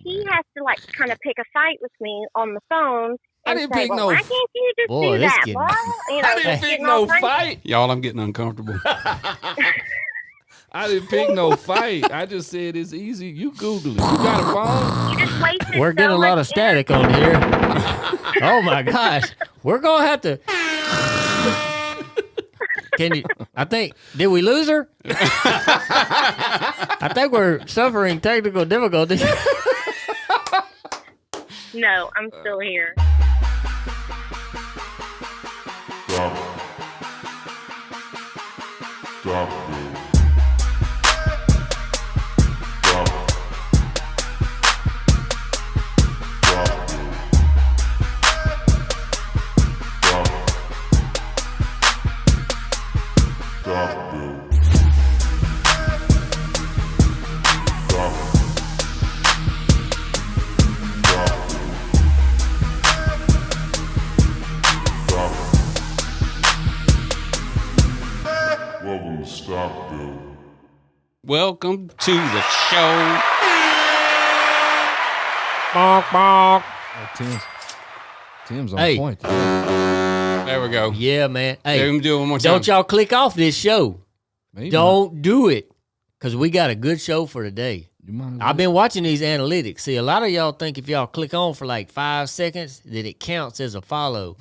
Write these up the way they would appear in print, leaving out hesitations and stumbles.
he has to like kind of pick a fight with me on the phone and say, "Well, why can't you just Boy, do this that, getting- boy?" I didn't pick no fight. Y'all, I'm getting uncomfortable. I didn't pick no fight. I just said it's easy. You Google it. You got a phone? You just wasted We're getting so a lot much of static on here. Oh my gosh. We're gonna have to. Can you? I think. Did we lose her? I think we're suffering technical difficulties. No, I'm still here. Welcome to the show. Bonk, bonk. Tim's on Hey. point. There we go. Yeah, man. Hey, Let him do it one more time. don't y'all click off this show. Maybe Don't do it, because we got a good show for today. You might as I've been watching these analytics. See, a lot of y'all think if y'all click on for like 5 seconds that it counts as a follow.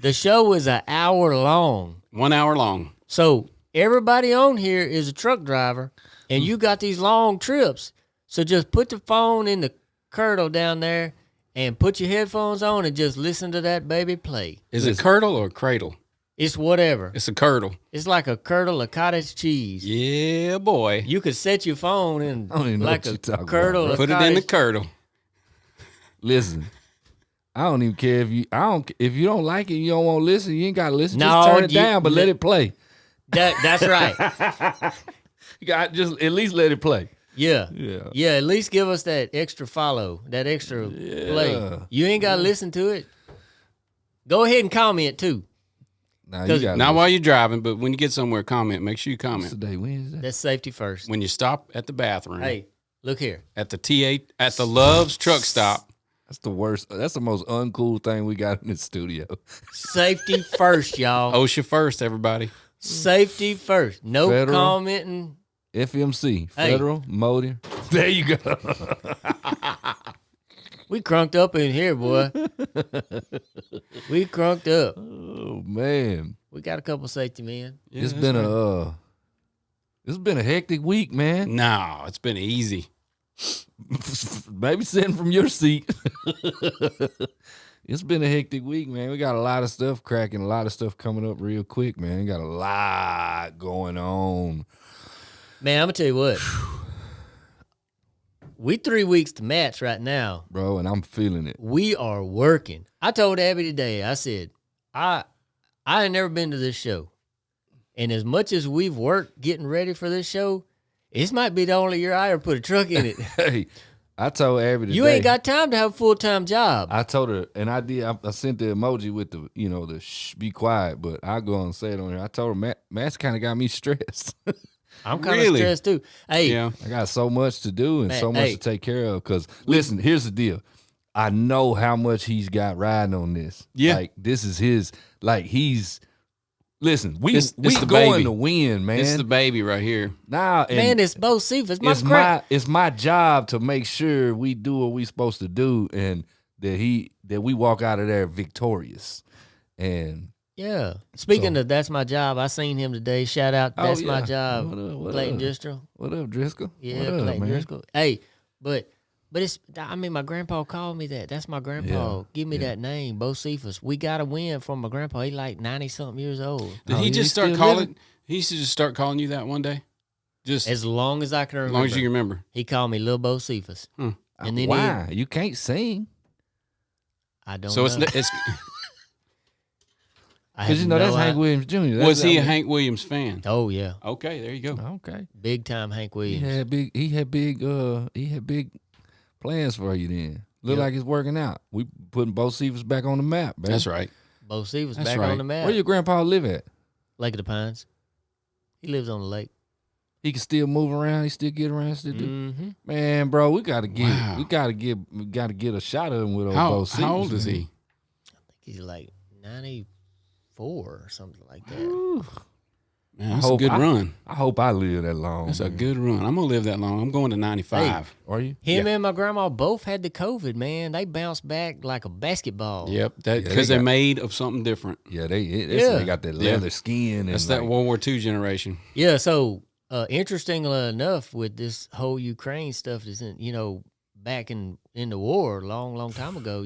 The show is an hour long. 1 hour long. So everybody on here is a truck driver, and you got these long trips. So just put the phone in the curdle down there and put your headphones on and just listen to that baby play. Is it curdle or cradle? It's whatever. It's a curdle. It's like a curdle of cottage cheese. Yeah, boy. You could set your phone in I don't even know like what you're a talking curdle about, of Put it cottage in the curdle. Listen, I don't even care if you don't like it, you don't want to listen, you ain't got to listen. No, just turn it you- down, but let it play. That's right. You got just at least let it play. Yeah. Yeah. Yeah, at least give us that extra follow, that extra play. You ain't got to listen to it. Go ahead and comment too. Now you got Not while you're driving, but when you get somewhere, comment. Make sure you comment. today. Wednesday. That's safety first. When you stop at the bathroom. Hey, look here. At the T8, at the Love's truck stop. That's the worst. That's the most uncool thing we got in the studio. Safety first, y'all. OSHA first, everybody. Safety first. No Federal. commenting. FMC, Hey. Federal Motor. There you go. We crunked up in here, boy. We crunked up. Oh man, We got a couple safety men. Yeah, it's been a hectic week, man. No, it's been easy. Maybe sitting from your seat. It's been a hectic week, man. We got a lot of stuff cracking, a lot of stuff coming up real quick, man. Got a lot going on. Man, I'm going to tell you what. We 3 weeks to match right now. Bro, and I'm feeling it. We are working. I told Abby today, I said, I ain't never been to this show. And as much as we've worked getting ready for this show, this might be the only year I ever put a truck in it. Hey, I told Abby today. You ain't got time to have a full-time job. I told her, and I did. I sent the emoji with the, the shh, be quiet. But I go and say it on here. I told her, Matt's kind of got me stressed. I'm kind of Really? stressed too. Hey, Yeah. I got so much to do and Man, so much hey. to take care of. Because listen, here's the deal. I know how much he's got riding on this. Yeah. Like this is his. Like he's. Listen, we It's the going baby. to win, man. It's the baby right here. Now, and man, it's both Steve. It's my crap. it's my job to make sure we do what we supposed to do, and that we walk out of there victorious. And Yeah. Speaking of that's my job, I seen him today. Shout out, Oh, that's my yeah. job. What Clayton up? Driscoll. What up, Driscoll? Yeah, What up, Clayton man? Driscoll. Hey, but it's, I mean, my grandpa called me that. That's my grandpa. Yeah, Give me that name, Bo Cephas. We got a win from my grandpa. He like 90-something years old. Did Oh, he he's just start still calling? living? He used to just start calling you that one day? Just As long as I can as remember. long as you remember. He called me Lil Bo Cephas. Hmm. And then Why? You can't sing. I don't So know. it's I Because have that's no Hank idea. Williams Jr. was he a Hank Williams fan? Oh, yeah. Okay, there you go. Okay. Big time Hank He Williams. had big plans for you then. Look Yep. like it's working out. We putting both Cephas back on the map, man. That's right. Bo Cephas That's back right. on the map. Where your grandpa live at? Lake of the Pines. He lives on the lake. He can still move around. He still get around. Still do. Mm-hmm. Man, bro, we gotta get. Wow. We gotta get a shot of him with How both old is man. he? He's like 94 or something like that. Ooh. Man, that's a good run. I hope I live that long. That's a good run. I'm gonna live that long. I'm going to 95. Are you? Him and my grandma both had the COVID, man. They bounced back like a basketball. Yep, because they're made of something different. Yeah, they got that leather skin. And That's that World War II generation. Yeah, so interestingly enough, with this whole Ukraine stuff, isn't back in the war, long time ago.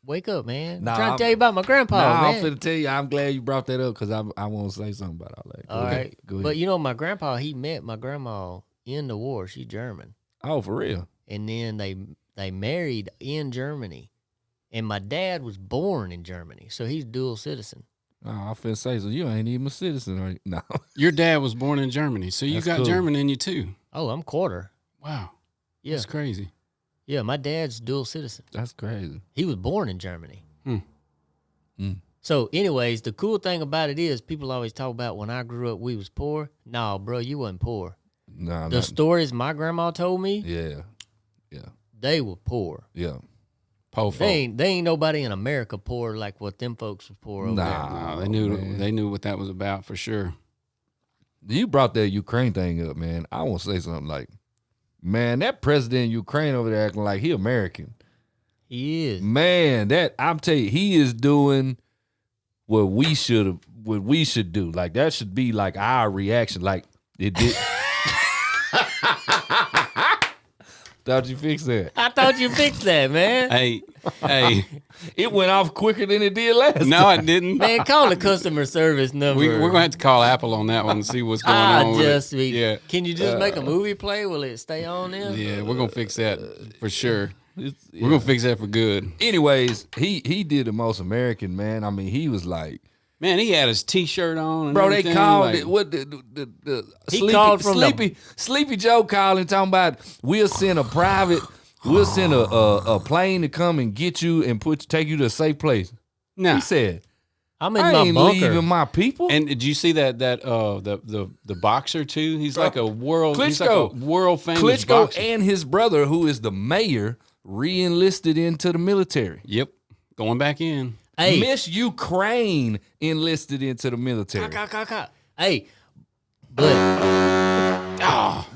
Wake up, man! I'm trying to tell you about my grandpa. Man. I'm finna tell you. I'm glad you brought that up because I want to say something about all that. All right, go ahead. but my grandpa, he met my grandma in the war. She's German. Oh, for real? And then they married in Germany, and my dad was born in Germany, so he's dual citizen. Oh, I finna say so. You ain't even a citizen, are you? No. Your dad was born in Germany, so you That's got cool. German in you too. Oh, I'm quarter. Wow, Yeah, that's crazy. yeah. My dad's dual citizen. That's crazy. He was born in Germany. Mm. So, anyways, the cool thing about it is people always talk about when I grew up, we was poor. No, bro, you wasn't poor. No, The stories my grandma told me, yeah, they were poor. yeah. Po They ain't nobody in America poor like what them folks was poor over there. Nah, they knew man. they knew what that was about for sure. You brought that Ukraine thing up, man. I want to say something like, man, that president of Ukraine over there acting like he American. He is. Man, I'm telling you, he is doing what we should do. Like that should be like our reaction. Like it did. Thought you fixed that. I thought you fixed that, man. Hey, It went off quicker than it did last no, time. I didn't. Man, call the customer service number. We're going to have to call Apple on that one and see what's going on with it. Yeah. Can you just make a movie play? Will it stay on there? Yeah, we're going to fix that for sure. Yeah. We're going to fix that for good. Anyways, he did the most American, man. I mean, he was like, Man, he had his T-shirt on. And bro, they everything, called like, it what the He Sleepy, called from Sleepy Joe calling, talking about we'll send a plane to come and get you and take you to a safe place. Nah. He said, I'm in I my ain't bunker. leaving my people. And did you see that the boxer too? He's like a world Klitschko. he's like a world famous Klitschko boxer. and his brother, who is the mayor, re-enlisted into the military. Yep, going back in. Hey, Miss Ukraine enlisted into the military. Hey, but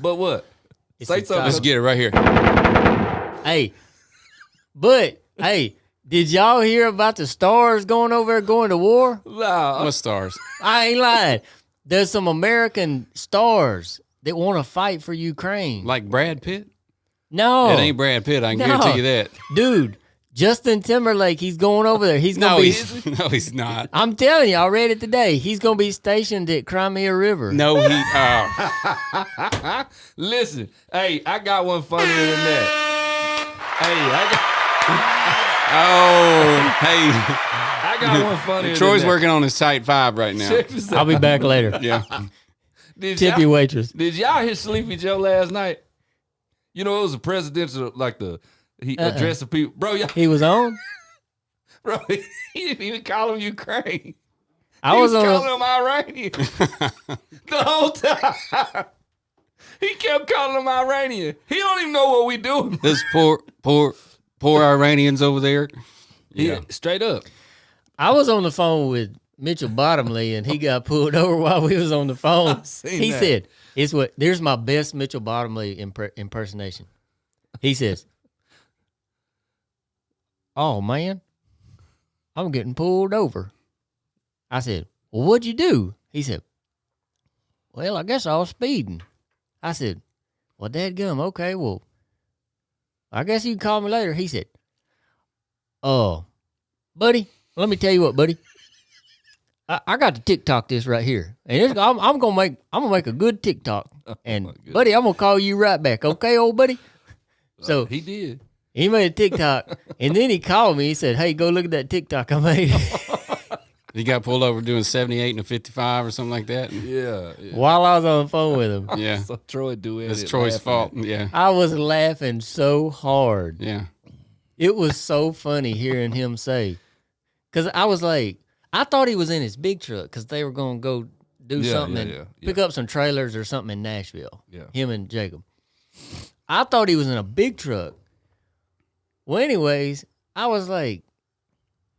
But what? It's Say a something. Let's get it right here. hey, did y'all hear about the stars going over there going to war? Nah. What stars? I ain't lying. There's some American stars that want to fight for Ukraine. Like Brad Pitt? No, It ain't Brad Pitt. I can No. guarantee you that. dude. Justin Timberlake, he's going over there. He's gonna No, be. he's not. I'm telling you, I read it today. He's gonna be stationed at Crimea River. No, he. Listen, hey, I got one funnier than that. I got one funnier. Troy's than that. working on his tight 5 right now. Check this out. I'll be back later. Yeah. Tip your waitress. Did y'all hear Sleepy Joe last night? You know, it was a presidential, he addressed the people. Bro, He was on. bro, he didn't even call him Ukraine. I He was on. calling him Iranian the whole time. He kept calling him Iranian. He don't even know what we doing. This poor Iranians over there. Yeah, straight up. I was on the phone with Mitchell Bottomley, and he got pulled over while we was on the phone. seen He that. said, There's my best Mitchell Bottomley impersonation." He says, "Oh man, I'm getting pulled over." I said, "Well, what'd you do?" He said, "Well, I guess I was speeding." I said, "Well, dadgum, okay, well, I guess you can call me later." He said, "Oh, buddy, let me tell you what, buddy. I got to TikTok this right here, and I'm gonna make a good TikTok. And buddy, I'm gonna call you right back, okay, old buddy." So He did. he made a TikTok, and then he called me. He said, "Hey, go look at that TikTok I made." He got pulled over doing 78 and a 55 or something like that. Yeah. While I was on the phone with him, Yeah. So Troy do it. It's Troy's fault. Yeah. I was laughing so hard. Yeah. It was so funny hearing him say, because I was like, I thought he was in his big truck because they were going to go do something, pick up some trailers or something in Nashville. Yeah. Him and Jacob. I thought he was in a big truck. Well, anyways, I was like,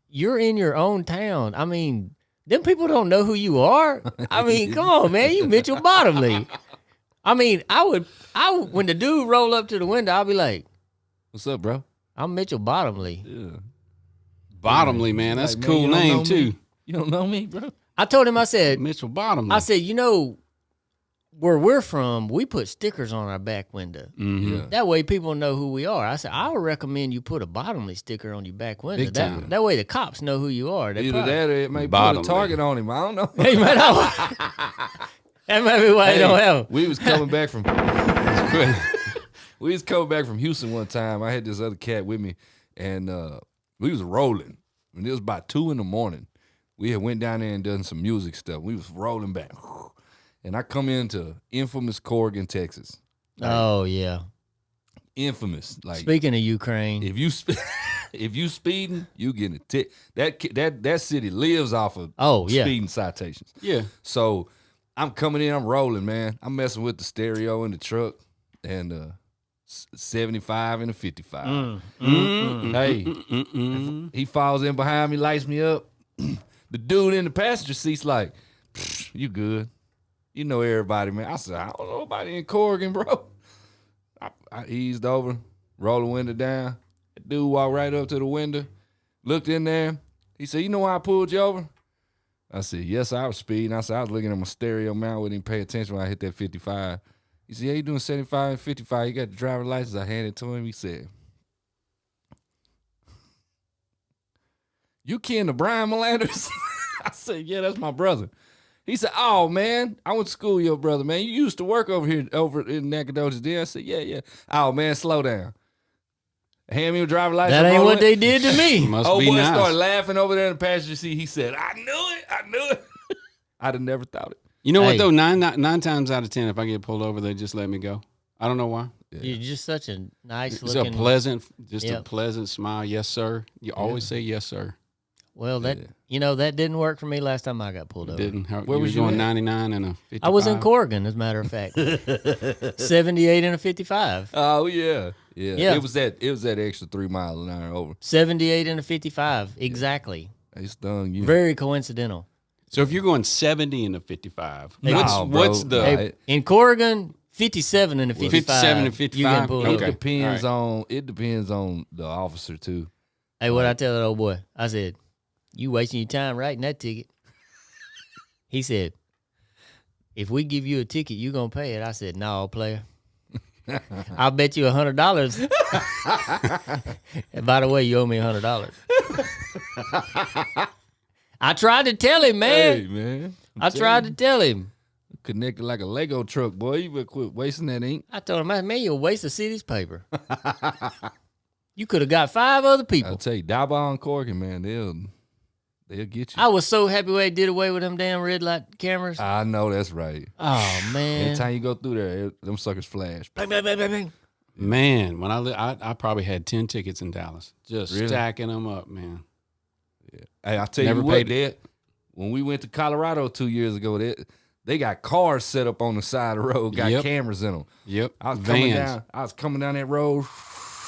you're in your own town. I mean, them people don't know who you are. I mean, come on, man. You Mitchell Bottomley. I mean, I would when the dude roll up to the window, I'll be like, "What's up, bro? I'm Mitchell Bottomley." Yeah. Bottomley, man. That's a cool name, too. You don't know me, bro? I told him, I said, Mitchell Bottomley. I said, where we're from, we put stickers on our back window. Mm-hmm. Yeah. That way people know who we are. I said, I would recommend you put a Bottomley sticker on your back window. Big time. That way the cops know who you are. Either that or it may put a Bottomley. target on him. I don't know. Hey, man, that might be why they don't have 'em. We was coming back from Houston one time. I had this other cat with me, and we was rolling. And it was about 2 a.m. We had went down there and done some music stuff. We was rolling back. And I come into infamous Corrigan, Texas. Oh, yeah. Infamous. Like, Speaking of Ukraine. if you speeding, you getting a ticket. That city lives off of speeding citations. Yeah. So I'm coming in, I'm rolling, man. I'm messing with the stereo in the truck and 75 and a 55. Hey, he falls in behind me, lights me up. The dude in the passenger seat's like, you good. You know everybody, man. I said, I don't know nobody in Corrigan, bro. I eased over, roll the window down. The dude walked right up to the window, looked in there. He said, you know why I pulled you over? I said, yes, I was speeding. I said, I was looking at my stereo mount. Wouldn't even pay attention when I hit that 55. He said, yeah, you doing 75 and 55. You got the driver's license. I handed it to him. He said, you kin to Brian Melanders? I said, yeah, that's my brother. He said, oh, man, I went to school with your brother, man. You used to work over in Nacogdoches, did? I said, yeah. Oh, man, slow down. Hand me a driver's license. That ain't what they did to me. Must Oh, be boy, nice. started laughing over there in the passenger seat. He said, I knew it. I'd have never thought it. You know Hey. what, though? Nine times out of 10, if I get pulled over, they just let me go. I don't know why. You're just such a nice It's looking. a pleasant Yep. smile. Yes, sir. You always say yes, sir. Well, that that didn't work for me last time I got pulled over. Didn't. Where you was were you going at? 99 and a 55? I was in Corrigan, as a matter of fact. 78 and a 55. Oh, yeah. Yeah. It was that extra 3 miles an hour over. 78 and a 55. Exactly. They stung you. Very coincidental. So if you're going 70 and a 55, Nah, what's bro. the Hey, in Corrigan, 57 and a 55. 57 and You 55? getting pulled It over. Okay. depends on the officer too. Hey, what I tell that old boy? I said, you wasting your time writing that ticket. He said, if we give you a ticket, you going to pay it. I said, no, player. I'll bet you $100. And by the way, you owe me $100. I tried to tell him, man. Hey, man. I tried to tell him. Connected like a Lego truck, boy. You better quit wasting that ink. I told him, man, you'll waste the city's paper. You could have got 5 other people. I'll tell you, Dalball and Corrigan, man, they'll get you. I was so happy when they did away with them damn red light cameras. I know that's right. Oh, man. Anytime you go through there, them suckers flash. Bang, bang, bang, bang, bang. Man, when I probably had 10 tickets in Dallas, just Really? stacking them up, man. Hey, I'll tell Never you what, paid Dad, when we went to Colorado 2 years ago, they got cars set up on the side of the road, got Yep. cameras in them. Yep. I was Vans. coming down that road,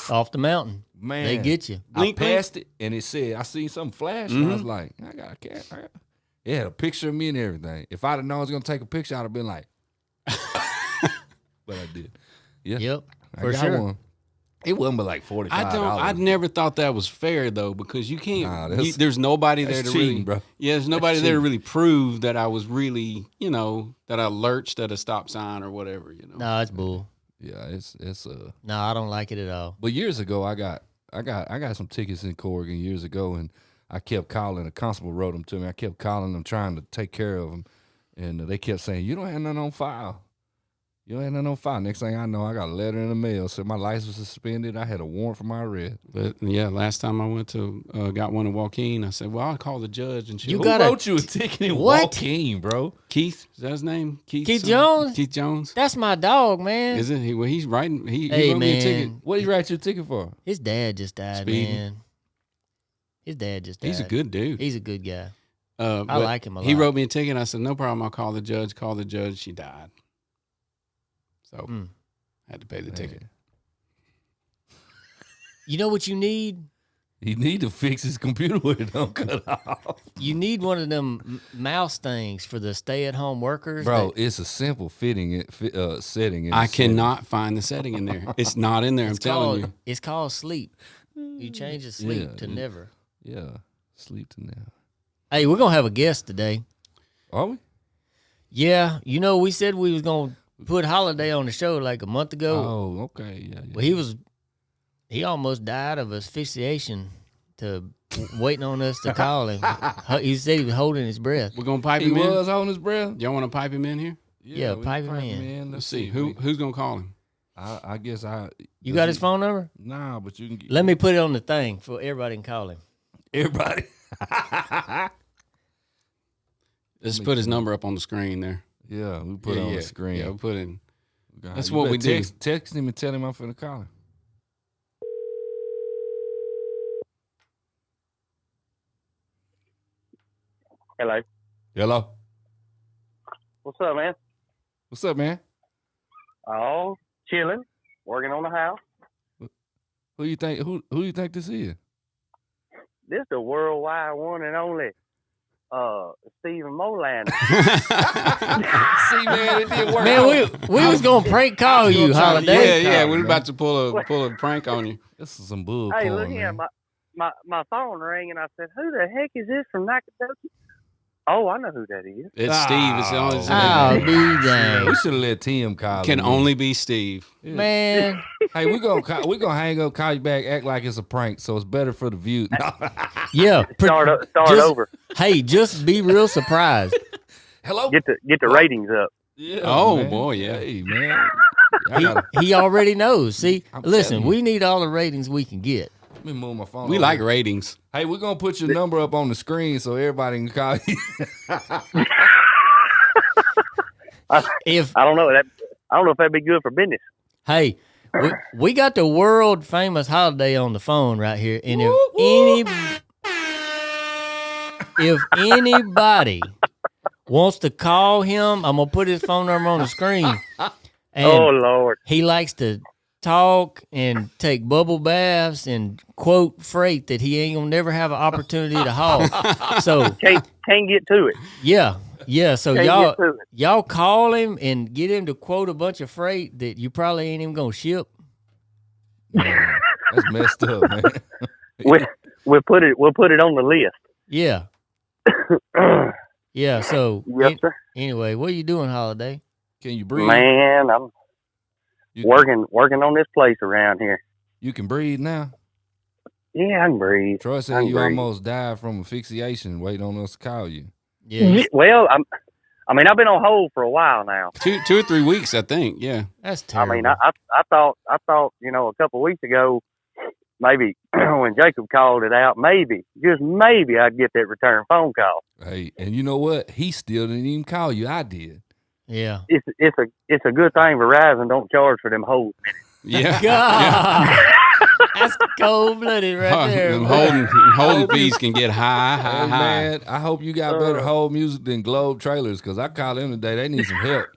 Off the mountain. man. They get you. Blink, I passed it, and it said, I seen something flash, and I was like, I got a cat. It had a picture of me and everything. If I'd have known I was going to take a picture, I'd have been like, but I did. Yeah. Yep. I For got sure. one. It wasn't but like $45. I never thought that was fair though, because you Nah, can't. There's nobody there to that's cheating, really, bro. Yeah, there's nobody there to really prove that I was really, that I lurched at a stop sign or whatever. No, it's bull. Yeah, it's No, I don't like it at all. But years ago, I got some tickets in Corrigan years ago, and I kept calling. The constable wrote them to me. I kept calling them, trying to take care of them, and they kept saying, "You don't have nothing on file. You don't have nothing on file." Next thing I know, I got a letter in the mail said my license was suspended. I had a warrant for my arrest. But yeah, last time I went to got one in Joaquin, I said, "Well, I'll call the judge and she." You Who got wrote you a ticket in What? Joaquin, bro? Keith, is that his name? Keith Keith something? Jones? Keith Jones. That's my dog, man. Is it? He's writing. He Hey, wrote me a ticket. man. What did he write you a ticket for? His dad just died, Speeding. man. His dad just died. He's a good dude. He's a good guy. I like him a lot. He wrote me a ticket. I said, no problem. I'll call the judge. Call the judge. She died. So I had to pay the ticket. You know what you need? You need to fix his computer where it don't cut off. You need one of them mouse things for the stay-at-home workers. Bro, it's a simple setting. I cannot find the setting in there. It's not in there. I'm telling you. It's called sleep. You change the sleep to never. Yeah, sleep to never. Hey, we're going to have a guest today. Are we? Yeah. You know, we said we was going to put Holiday on the show like a month ago. Oh, okay. Yeah. Well, he almost died of asphyxiation waiting on us to call him. He said he was holding his breath. We're going to pipe He him in? was holding his breath? Y'all want to pipe him in here? Yeah, we pipe can him in. Let's see. Who's going to call him? I guess I... You got his phone number? Nah, but you can get... Let me put it on the thing for everybody can call him. Everybody. Let's put his number up on the screen there. Yeah, we put it on the screen. Yeah, we put it in. God, That's what we do. Text him and tell him I'm finna call him. Hello. Hello. What's up, man? What's up, man? Oh, chilling, working on the house. Who you think? Who you think this is? This the worldwide one and only Stephen Molander. See, man, it didn't work. Man, we was gonna prank call you, Holiday. Yeah, we're about to pull a prank on you. This is some bull. Hey, corn, look here, man. my phone rang and I said, "Who the heck is this from Nacogdoches?" Oh, I know who that is. It's Steve. It's the only Oh, be dang. We should have let Tim call. Can him. only be Steve. Yeah. Man. Hey, we gonna hang up, call you back, act like it's a prank, so it's better for the view. Yeah. Start over. Hey, just be real surprised. Hello. Get the ratings up. Yeah. Oh, man. boy, yeah. Hey, man. He already knows. See, I'm listen, telling you. we need all the ratings we can get. Let me move my phone. We over like here. ratings. Hey, we're gonna put your number up on the screen so everybody can call you. If I don't know if that'd be good for business. hey, we got the world famous Holiday on the phone right here, and if anybody wants to call him, I'm gonna put his phone number on the screen. And Oh Lord. he likes to talk and take bubble baths and quote freight that he ain't gonna never have an opportunity to haul. So Can't get to it. yeah. So Can't get to it. y'all call him and get him to quote a bunch of freight that you probably ain't even gonna ship. Man, that's messed up, man. We'll put it on the list. Yeah. Yeah. So Yes, sir. anyway, what are you doing, Holiday? Can you breathe? Man, I'm You working on this place around here. You can breathe now. Yeah, I can breathe. Troy I said can you breathe. almost died from asphyxiation, waiting on us to call you. Yeah. Well, I've been on hold for a while now. 2 or 3 weeks, I think. Yeah. That's terrible. I mean, I thought, a couple of weeks ago, maybe when Jacob called it out, just maybe I'd get that return phone call. Hey, and you know what? He still didn't even call you. I did. Yeah. It's a good thing Verizon don't charge for them holds. Yeah. God. That's cold blooded right there. Them man. holding fees can get high. Hey, man, I hope you got better hold music than Globe Trailers, because I called them today. They need some help.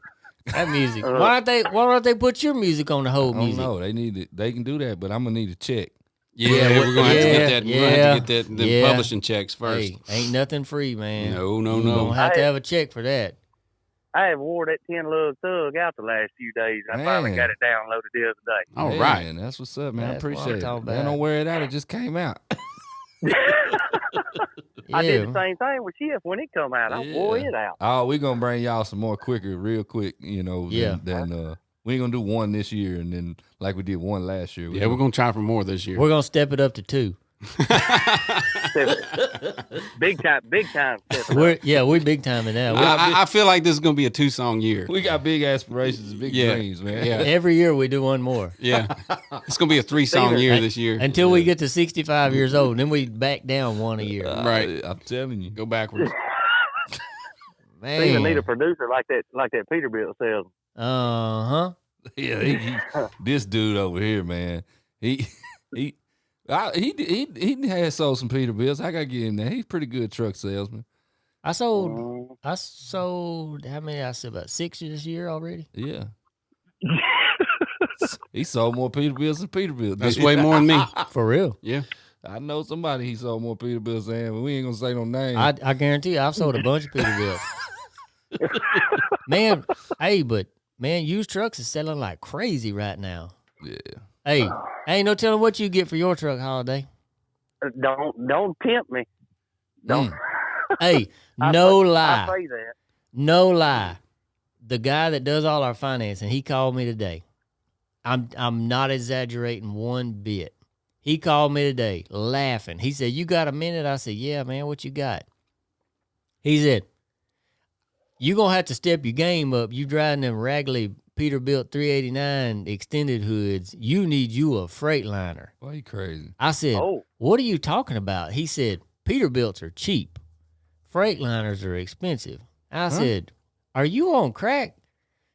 That music. Why don't they put your music on the whole I don't music? know. They need it. They can do that, but I'm gonna need a check. Yeah, we're gonna have to get that. We're gonna have to get that. The yeah. publishing checks first. Hey, ain't nothing free, man. No. You're gonna have to have a check for that. I have wore that 10-lug thug out the last few days. I finally Man. got it downloaded the other day. All Hey, right. man, that's what's up, man. That's I what I'm appreciate it. talking Man, about. don't wear it out. It just came out. Yeah. I did the same thing with Shift when it come out. I wore it out. Oh, we're gonna bring y'all some more quicker, real quick. You know, Yeah. than we ain't gonna do one this year, and then like we did one last year. Yeah, we're gonna try for more this year. We're gonna step it up to 2. Big time. We're big time in that. I feel like this is gonna be a 2-song year. We got big aspirations and big dreams, man. Yeah. Every year we do one more Yeah, it's gonna be a 3-song year this year. until we get to 65 years old. Then we back down one a year. Right. I'm telling you. Go backwards. Even need a Man. producer like that Peterbilt salesman. Uh-huh. Yeah, this dude over here, man. He had sold some Peterbilts. I gotta give him that. He's a pretty good truck salesman. I sold how many? I sold about 6 this year already. Yeah. He sold more Peterbilts than Peterbilt. That's way more than me. For real. Yeah. I know somebody he sold more Peterbilts than, but we ain't gonna say no name. I guarantee you, I've sold a bunch of Peterbilts. Man, but used trucks is selling like crazy right now. Yeah. Hey, ain't no telling what you get for your truck, Holiday. Don't tempt me. Don't. Hey, I say that. No lie. The guy that does all our financing, he called me today. I'm not exaggerating one bit. He called me today laughing. He said, "You got a minute?" I said, "Yeah, man, what you got?" He said, "You going to have to step your game up. You driving them raggedy Peterbilt 389 extended hoods. You need you a Freightliner." Why you crazy? I said, Oh. "What are you talking about?" He said, "Peterbilts are cheap. Freightliners are expensive." I said, "Are you on crack?"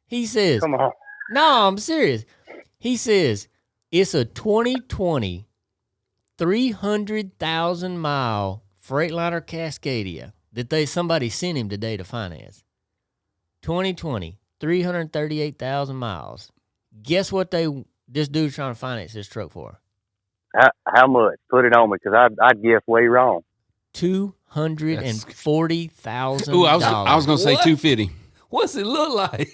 He says, Come on. "No, I'm serious." He says, "It's a 2020 300,000 mile Freightliner Cascadia that somebody sent him today to finance. 2020, 338,000 miles. Guess what this dude's trying to finance this truck for? How much? Put it on me, because I'd guess way wrong. $240,000. Ooh, I was gonna say What? 250. What's it look like?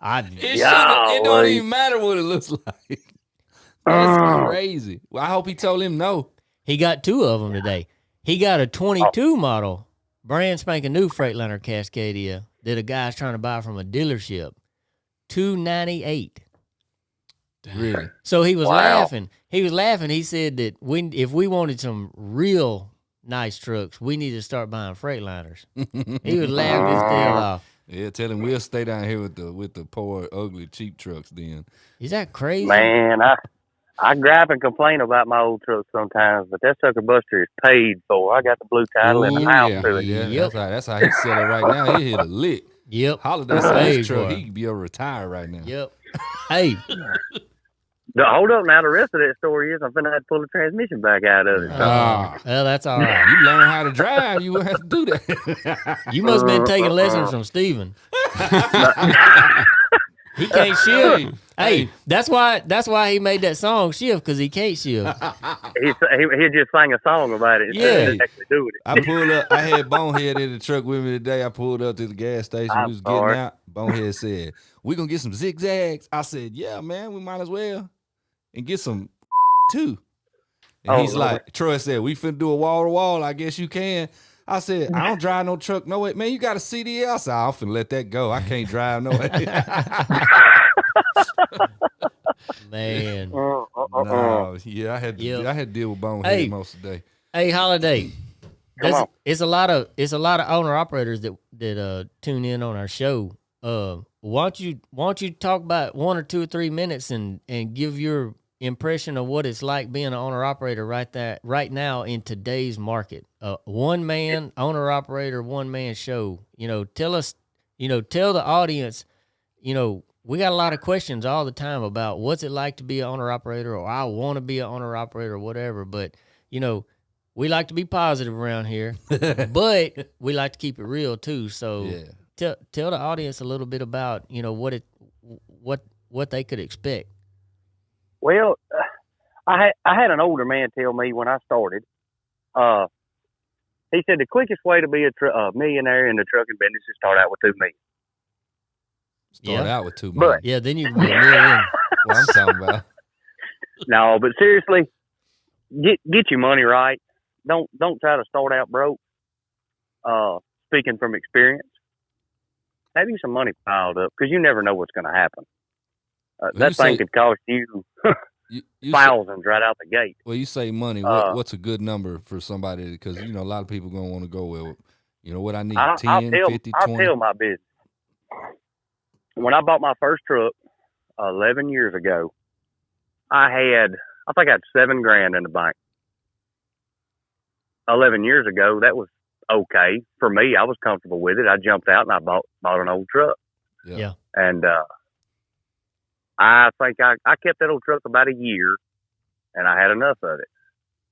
It don't Golly. even matter what it looks like. That's crazy. Well, I hope he told him no. He got 2 of them today. He got a 22 model, brand spanking new Freightliner Cascadia that a guy's trying to buy from a dealership. $298. Really? So he was Wow. laughing. He was laughing. He said that if we wanted some real nice trucks, we need to start buying Freightliners. He was laughing his tail off. Yeah, tell him we'll stay down here with the poor, ugly, cheap trucks then. Is that crazy? Man, I gripe and complain about my old truck sometimes, but that sucker buster is paid for. I got the blue title in the Ooh, house yeah. to it. Yeah, Yep. that's how he's selling right now. He hit a lick. Yep. Holiday sell Paid his truck. for it. He could be able to retire right now. Yep. Hey. Hold up now. The rest of that story is I'm finna have to pull the transmission back out of it. Well, that's all right. You learn how to drive, you wouldn't have to do that. You must have been taking lessons from Steven. He can't shift. Hey, that's why he made that song Shift, because he can't shift. He just sang a song about it. Yeah. Instead of actually doing it. I pulled up. I had Bonehead in the truck with me today. I pulled up to the gas station. I'm We was getting sorry. out. Bonehead said, "We gonna get some zigzags." I said, "Yeah, man, we might as well, and get some too." And Oh, he's Lord. like, Troy said, "We finna do a wall to wall. I guess you can." I said, "I don't drive no truck. No way, man. You got a CDL." I said, "I'm finna let that go. I can't drive no way." Man. No, yeah, I had to deal with Bonehead Hey. most of the day. Hey, Holiday. Come on. It's a lot of owner operators that tune in on our show. Why don't you talk about 1 or 2 or 3 minutes and give your impression of what it's like being an owner operator right now in today's market. One man owner operator, one man show. Tell the audience, we got a lot of questions all the time about what's it like to be an owner operator, or I want to be an owner operator, or whatever. But, we like to be positive around here, but we like to keep it real too. So Yeah. tell the audience a little bit about, what they could expect. Well, I had an older man tell me when I started. He said the quickest way to be a millionaire in the trucking business is start out with $2 million. Start out with $2 million. Yeah, then you can be a million. What I'm talking about. No, but seriously, get your money right. Don't try to start out broke. Speaking from experience, have you some money piled up, because you never know what's going to happen. That thing could cost you You thousands right out the gate. Well, you say money. What's a good number for somebody? Because, a lot of people going to want to go, well, what I need, 10, 50, 20. I'll tell my business. When I bought my first truck 11 years ago, I think I had $7,000 in the bank. 11 years ago, that was okay for me. I was comfortable with it. I jumped out and I bought an old truck. Yeah. And I think I kept that old truck about a year, and I had enough of it.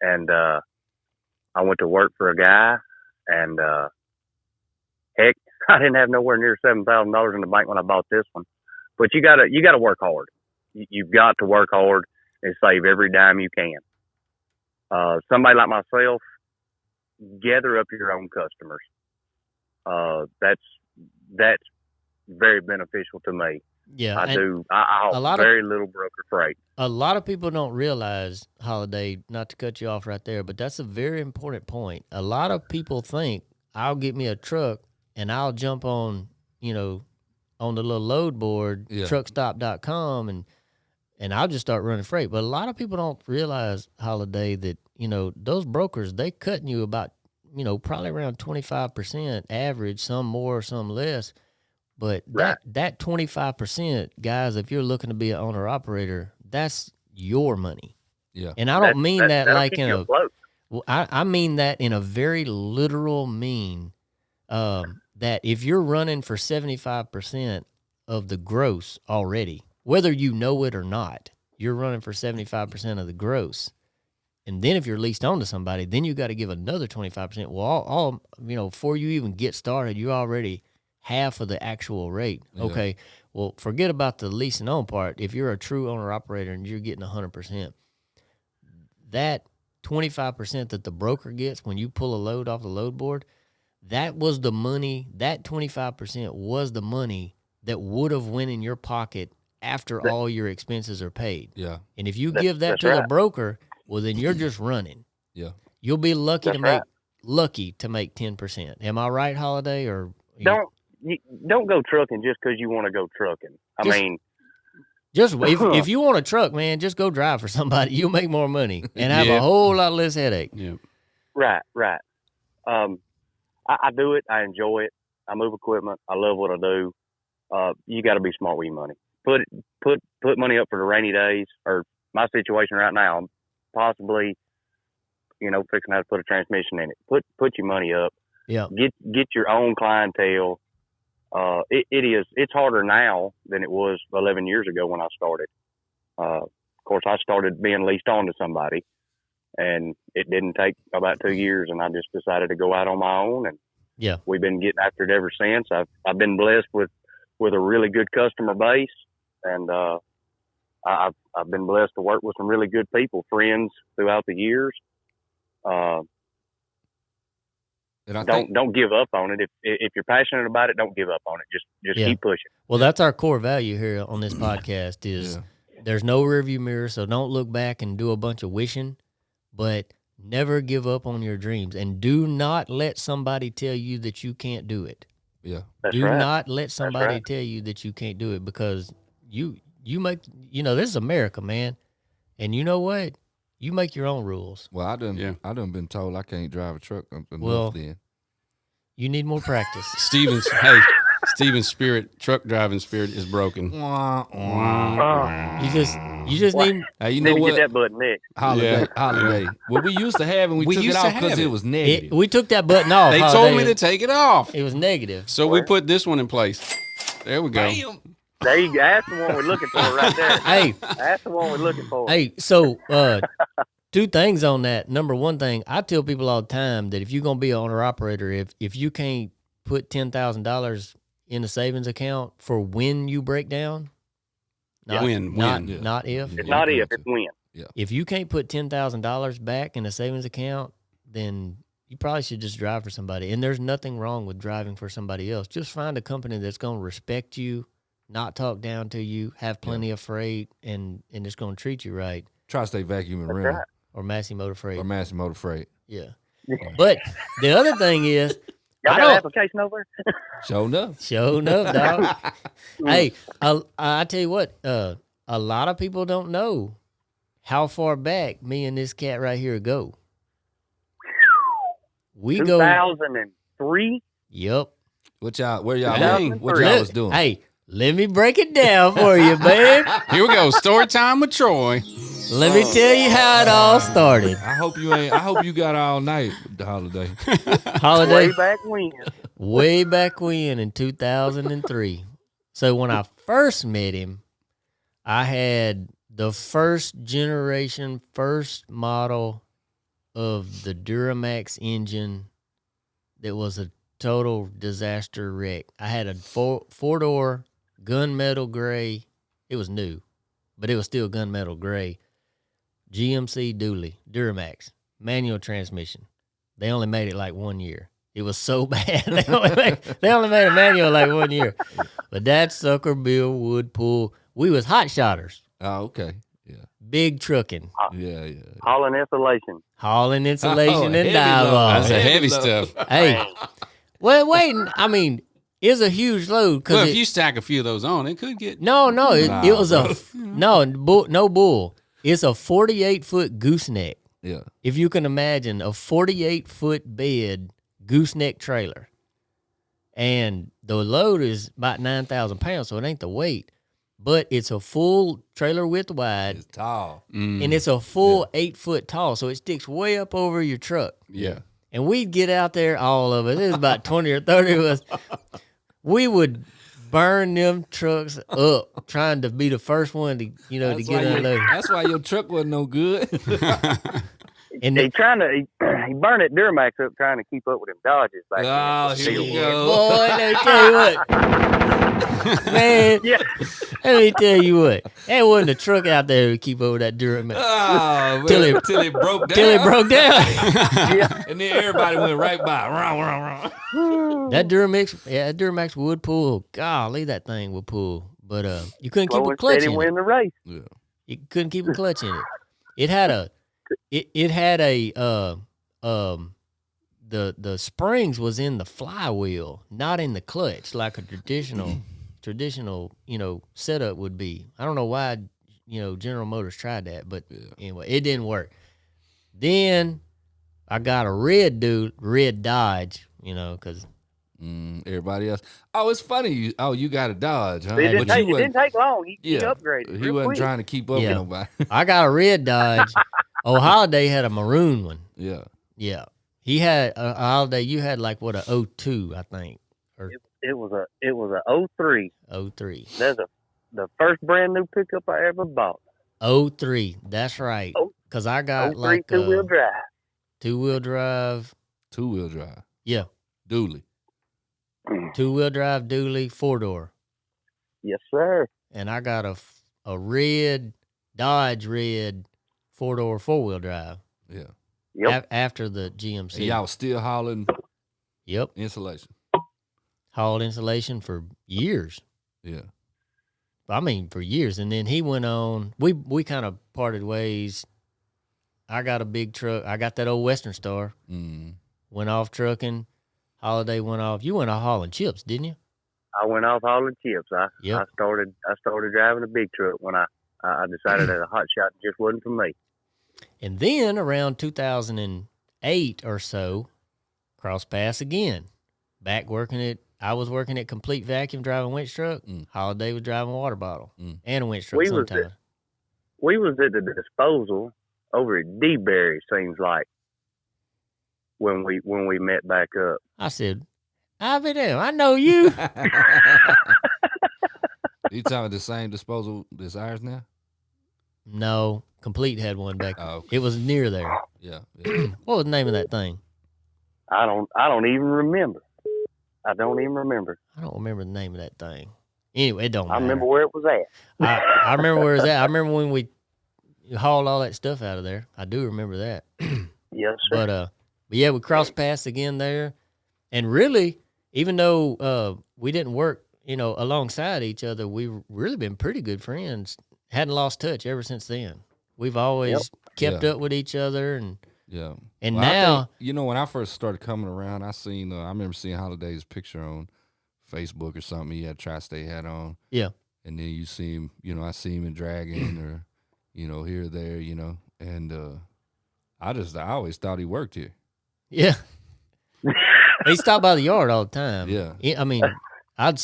And I went to work for a guy, and Heck, I didn't have nowhere near $7,000 in the bank when I bought this one. But you gotta work hard. You've got to work hard and save every dime you can. Somebody like myself, gather up your own customers. That's very beneficial to me. Yeah, I do. I haul very little broker freight. A lot of people don't realize, Holiday, not to cut you off right there, but that's a very important point. A lot of people think I'll get me a truck and I'll jump on, on the little load board, truckstop.com, and I'll just start running freight. But a lot of people don't realize, Holiday, that, those brokers, they cutting you about, probably around 25% average, some more, some less. But that 25%, guys, if you're looking to be an owner-operator, that's your money. Yeah. And I don't mean that like in a – well, I mean that in a very literal mean that if you're running for 75% of the gross already, whether you know it or not, you're running for 75% of the gross. And then if you're leased on to somebody, then you got to give another 25%. Well, all before you even get started, you already – half of the actual rate. Yeah. Okay, well, forget about the leasing on part. If you're a true owner-operator and you're getting 100%, that 25% that the broker gets when you pull a load off the load board, that was the money, that 25% was the money that would have went in your pocket after all your expenses are paid. Yeah. And if you give that to the broker, well, then you're just running. Yeah. You'll be lucky to make 10%. Am I right, Holiday? Or don't go trucking just because you want to go trucking. If you want a truck, man, just go drive for somebody. You'll make more money and have a whole lot less headache. Yeah. Right. I do it. I enjoy it. I move equipment. I love what I do. You got to be smart with your money. Put money up for the rainy days. Or my situation right now, I'm possibly, fixing to have to put a transmission in it. Put your money up. Yeah. Get your own clientele. It's harder now than it was 11 years ago when I started. Of course, I started being leased on to somebody, and it didn't take about 2 years, and I just decided to go out on my own, and we've been getting after it ever since. I've been blessed with a really good customer base, and I've been blessed to work with some really good people, friends throughout the years. And don't give up on it. If you're passionate about it, don't give up on it. Just keep pushing. Well, that's our core value here on this podcast is there's no rearview mirror, so don't look back and do a bunch of wishing, but never give up on your dreams. And do not let somebody tell you that you can't do it. Yeah. Do not let somebody tell you that you can't do it because you make, this is America, man. And you know what? You make your own rules. Well, I done been told I can't drive a truck enough then. You need more practice. Steven's truck driving spirit is broken. You just need. Hey, you know what? Get that button next. Holiday. Well, we used to have, and we took it off because it was negative. We took that button off. They told me to take it off. It was negative. So we put this one in place. There we go. Bam. There you go. That's the one we're looking for right there. Hey. That's the one we're looking for. Hey, so two things on that. Number one thing, I tell people all the time that if you're going to be an owner-operator, if you can't put $10,000 in a savings account for when you break down, not if. It's not if, it's when. Yeah. If you can't put $10,000 back in a savings account, then you probably should just drive for somebody. And there's nothing wrong with driving for somebody else. Just find a company that's going to respect you, not talk down to you, have plenty of freight, and it's going to treat you right. Tri-State Vacuum and Rental. Right. Or Massey Motor Freight. Yeah. But the other thing is, Y'all got an application over? Show enough. Show enough, dog. Hey, I tell you what, a lot of people don't know how far back me and this cat right here go. We 2003? Yep. Where y'all was doing? Hey, let me break it down for you, babe. Here we go. Story time with Troy. Let me tell you how it all started. I hope you got all night with the holiday. Holiday. Way back when in 2003. So when I first met him, I had the first generation, first model of the Duramax engine that was a total disaster wreck. I had a four-door gunmetal gray. It was new, but it was still gunmetal gray. GMC dually, Duramax, manual transmission. They only made it like 1 year. It was so bad. They only made a manual like 1 year. But that sucker bill would pull. We was hot shotters. Oh, okay. Yeah. Big trucking. Yeah. Hauling insulation. Hauling insulation and heavy dive load. off. That's a heavy Heavy stuff. Hey, well, waiting. I mean, it's a huge load. Well, if you stack a few of those on, it could get. No, it was bro. no bull. It's a 48-foot gooseneck. Yeah. If you can imagine a 48-foot bed gooseneck trailer, and the load is about 9,000 pounds, so it ain't the weight, but it's a full trailer width wide, It's tall. and it's a full 8-foot tall, so it sticks way up over your truck. Yeah. And we'd get out there, all of us. It was about 20 or 30 of us. We would burn them trucks up trying to be the first one to, to get unloaded. That's why your truck wasn't no good. And He he burned that Duramax up trying to keep up with them Dodges back Oh, then. here you boy, go. let me tell you what. Man, Yeah. let me tell you what. There wasn't a truck out there to keep up with that Duramax. Oh, man. Till it- till it broke down. Till it broke down. And then everybody went right by. Rah. That Duramax would pull. Golly, that thing would pull. But you couldn't keep Slow a and clutch steady in win it. the race. Yeah. You couldn't keep a clutch in it. It had a the springs was in the flywheel, not in the clutch like a traditional setup would be. I don't know why General Motors tried that, but anyway, it didn't work. Then I got a red Dodge, because Everybody else. Oh, it's funny. You got a Dodge, huh? It didn't, But take, you it didn't take long. He yeah, upgraded. He real wasn't quick. trying to keep up Yeah. with nobody. I got a red Dodge. Holiday had a maroon one. Yeah. Yeah, he had a Holiday. You had like what, a 02, I think, or It was a 03. 03. That's the first brand new pickup I ever bought. 03. That's right. Because I got 03 like two-wheel drive. two-wheel drive. 2-wheel drive. Yeah, Dually. 2-wheel drive dually 4-door, Yes, sir. and I got a red Dodge red 4-door 4-wheel drive. Yeah. Yep. After the GMC. And y'all was still hauling Yep. insulation. Hauled insulation for years. Yeah. I mean, for years. And then he went on. We kind of parted ways. I got a big truck. I got that old Western Star. Mm. Went off trucking. Holiday went off. You went off hauling chips, didn't you? I went off hauling chips. Yep. I started driving a big truck when I decided that a hot shot just wasn't for me. And then around 2008 or so, cross paths again. Back working at, I was working at Complete Vacuum driving winch truck. Holiday was driving a water bottle and a winch truck sometimes. We was at the disposal over at D-Berry, seems like, when we met back up. I said, I'll be there. I know you. You talking about the same disposal as ours now? No, Complete had one back. Oh, okay. It was near there. Yeah. What was the name of that thing? I don't even remember. I don't even remember. I don't remember the name of that thing. Anyway, it don't matter. I remember where it was at. I remember where it was at. I remember when we hauled all that stuff out of there. I do remember that. Yes, sir. But yeah, we crossed paths again there. And really, even though we didn't work, alongside each other, we've really been pretty good friends. Hadn't lost touch ever since then. We've always kept up with each other, and Yeah. and Well, I now, think, when I first started coming around, I remember seeing Holiday's picture on Facebook or something. He had a Tri-State hat on. yeah, And then you see him, I see him in Dragon or, here or there, and I always thought he worked here. yeah. He stopped by the yard all the time. Yeah. I mean, I'd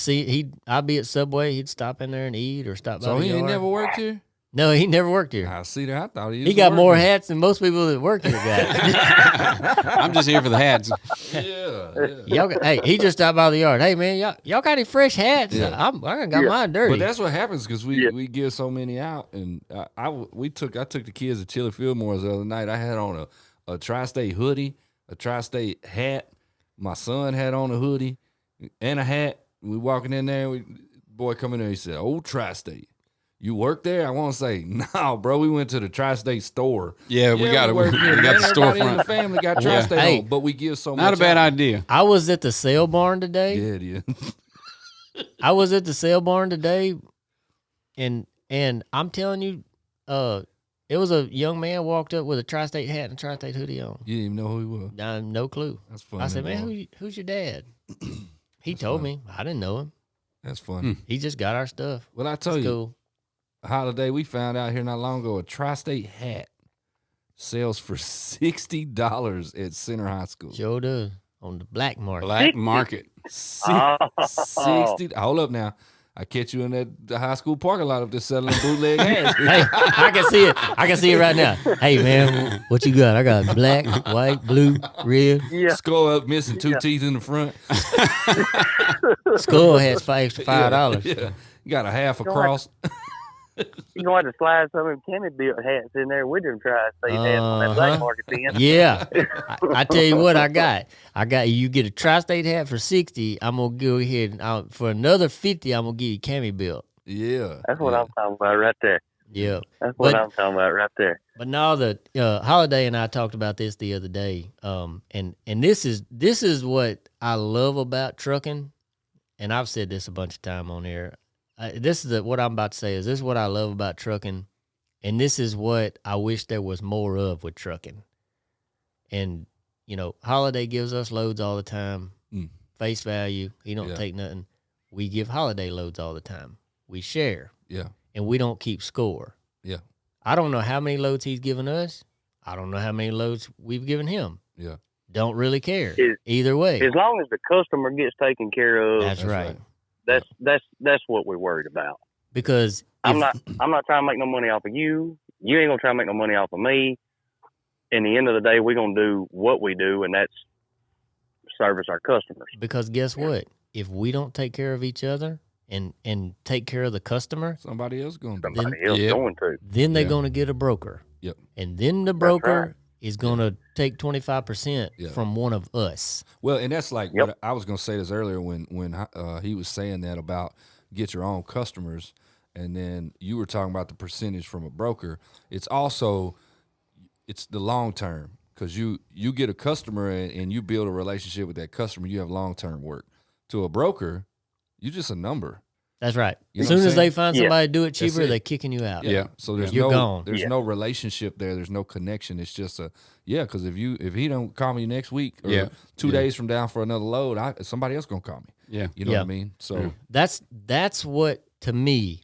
be at Subway. He'd stop in there and eat or stop by So the he yard. ain't never worked here? No, he never worked here. I see that. I thought he was He got more working. hats than most people that work here got. I'm just here for the hats. Yeah. Hey, he just stopped by the yard. Hey, man, y'all got any fresh hats? Yeah. I got mine dirty. But that's what happens because we give so many out, and I took the kids to Chili Fillmore's the other night. I had on a Tri-State hoodie, a Tri-State hat, My son had on a hoodie and a hat. We walking in there. Boy come in there. He said, "Old Tri-State. You work there?" I want to say, "No, bro. We went to the Tri-State store." Yeah, we got it. We work here. got the Everybody in the storefront. family got Tri-State Hey. on, but we give so much. Not a bad out. idea. I was at the sale barn today. Yeah, it is. I was at the sale barn today, and I'm telling you, it was a young man walked up with a Tri-State hat and a Tri-State hoodie on. You didn't even know who he was. No clue. That's funny. I said, "Man, who's your dad?" He told me. I didn't know him. That's funny. He just got our stuff. Well, I tell It's you, cool. holiday we found out here not long ago, a Tri-State hat sells for $60 at Center High School. Sure does on the black market. Black market. 60. Hold up now. I catch you in the high school parking lot up there selling bootleg hats. Hey, I can see it. I can see it right now. Hey, man, what you got? I got black, white, blue, red. Yeah. Skull up, missing two teeth in the front. Skull has $5. Yeah. You got a half across. You're going to have to slide some of them Kenny built hats in there with them Tri-State hats on that black market then. Yeah. I tell you what I got. You get a Tri-State hat for $60. I'm going to go ahead and for another $50, I'm going to give you cami built. Yeah. That's what I'm talking about right there. Yeah. That's what But- I'm talking about right there. But now Holiday and I talked about this the other day. And this is what I love about trucking. And I've said this a bunch of time on here. What I'm about to say is this is what I love about trucking, and this is what I wish there was more of with trucking. And Holiday gives us loads all the time, face value. He don't take nothing. We give Holiday loads all the time. We share, and we don't keep score. Yeah. I don't know how many loads he's given us. I don't know how many loads we've given him. Yeah. Don't really care either way. As long as the customer gets taken care of, That's right. That's what we're worried about. Because I'm not trying to make no money off of you. You ain't gonna try to make no money off of me. In the end of the day, we're gonna do what we do, and that's service our customers. Because guess what? If we don't take care of each other and take care of the customer, Somebody else going to do it. Somebody else going to. then they're going to get a broker. Yep. And then the broker is going to take 25% from one of us. Well, and that's like what I was going to say this earlier when he was saying that about get your own customers, and then you were talking about the percentage from a broker. It's also the long term, because you get a customer and you build a relationship with that customer. You have long term work. To a broker, you're just a number. That's right. You As know what soon I'm as saying? they find somebody to do it cheaper, they're kicking you out. Yeah. So there's You're gone. There's no relationship there. There's no connection. It's just because if he don't call me next week or 2 days from down for another load, somebody else gonna call me. Yeah. You know what I mean? So That's what, to me,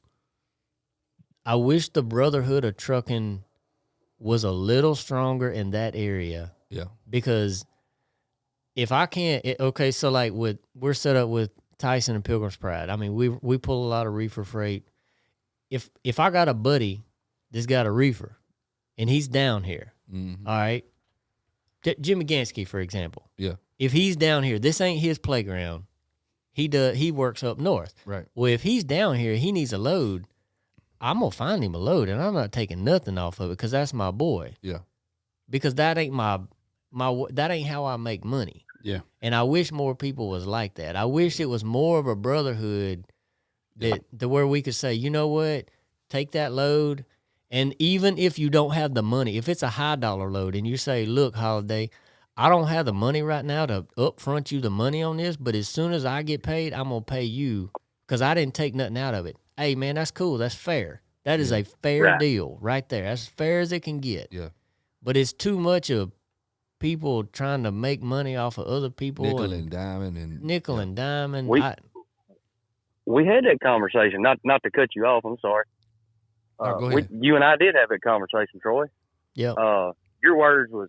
I wish the brotherhood of trucking was a little stronger in that area. Yeah. Because if I can't, so like we're set up with Tyson and Pilgrim's Pride. I mean, we pull a lot of reefer freight. If I got a buddy that's got a reefer and he's down here, all right, Jimmy Gansky, for example. Yeah. If he's down here, this ain't his playground. He works up north. Right. Well, if he's down here, he needs a load. I'm gonna find him a load, and I'm not taking nothing off of it because that's my boy. Yeah. Because that ain't that ain't how I make money. Yeah. And I wish more people was like that. I wish it was more of a brotherhood to where we could say, you know what, take that load. And even if you don't have the money, if it's a high dollar load and you say, look, Holiday, I don't have the money right now to upfront you the money on this, but as soon as I get paid, I'm going to pay you because I didn't take nothing out of it. Hey, man, that's cool. That's fair. That is a fair deal right there. That's as fair as it can get. Yeah. But it's too much of people trying to make money off of other people. Nickel and diamond. We had that conversation, not to cut you off, I'm sorry. Go ahead. You and I did have that conversation, Troy. Yep. Your words was,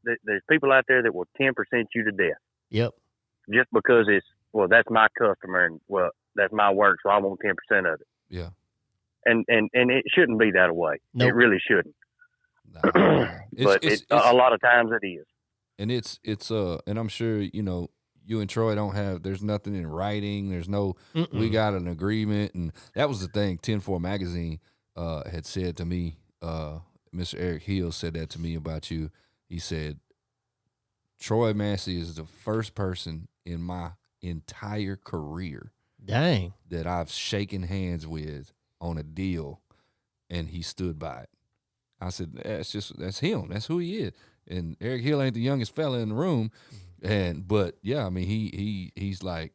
there's people out there that will 10% you to death. Yep. Just because that's my customer and, that's my work, so I want 10% of it. Yeah. And it shouldn't be that way. Nope. It really shouldn't. Nah. But a lot of times it is. And it's and I'm sure, you and Troy there's nothing in writing. There's no, we got an agreement. And that was the thing 10-4 magazine had said to me, Mr. Eric Hill said that to me about you. He said, Troy Massey is the first person in my entire career Dang. that I've shaken hands with on a deal, and he stood by it. I said, that's him. That's who he is. And Eric Hill ain't the youngest fella in the room, but yeah, I mean he's like,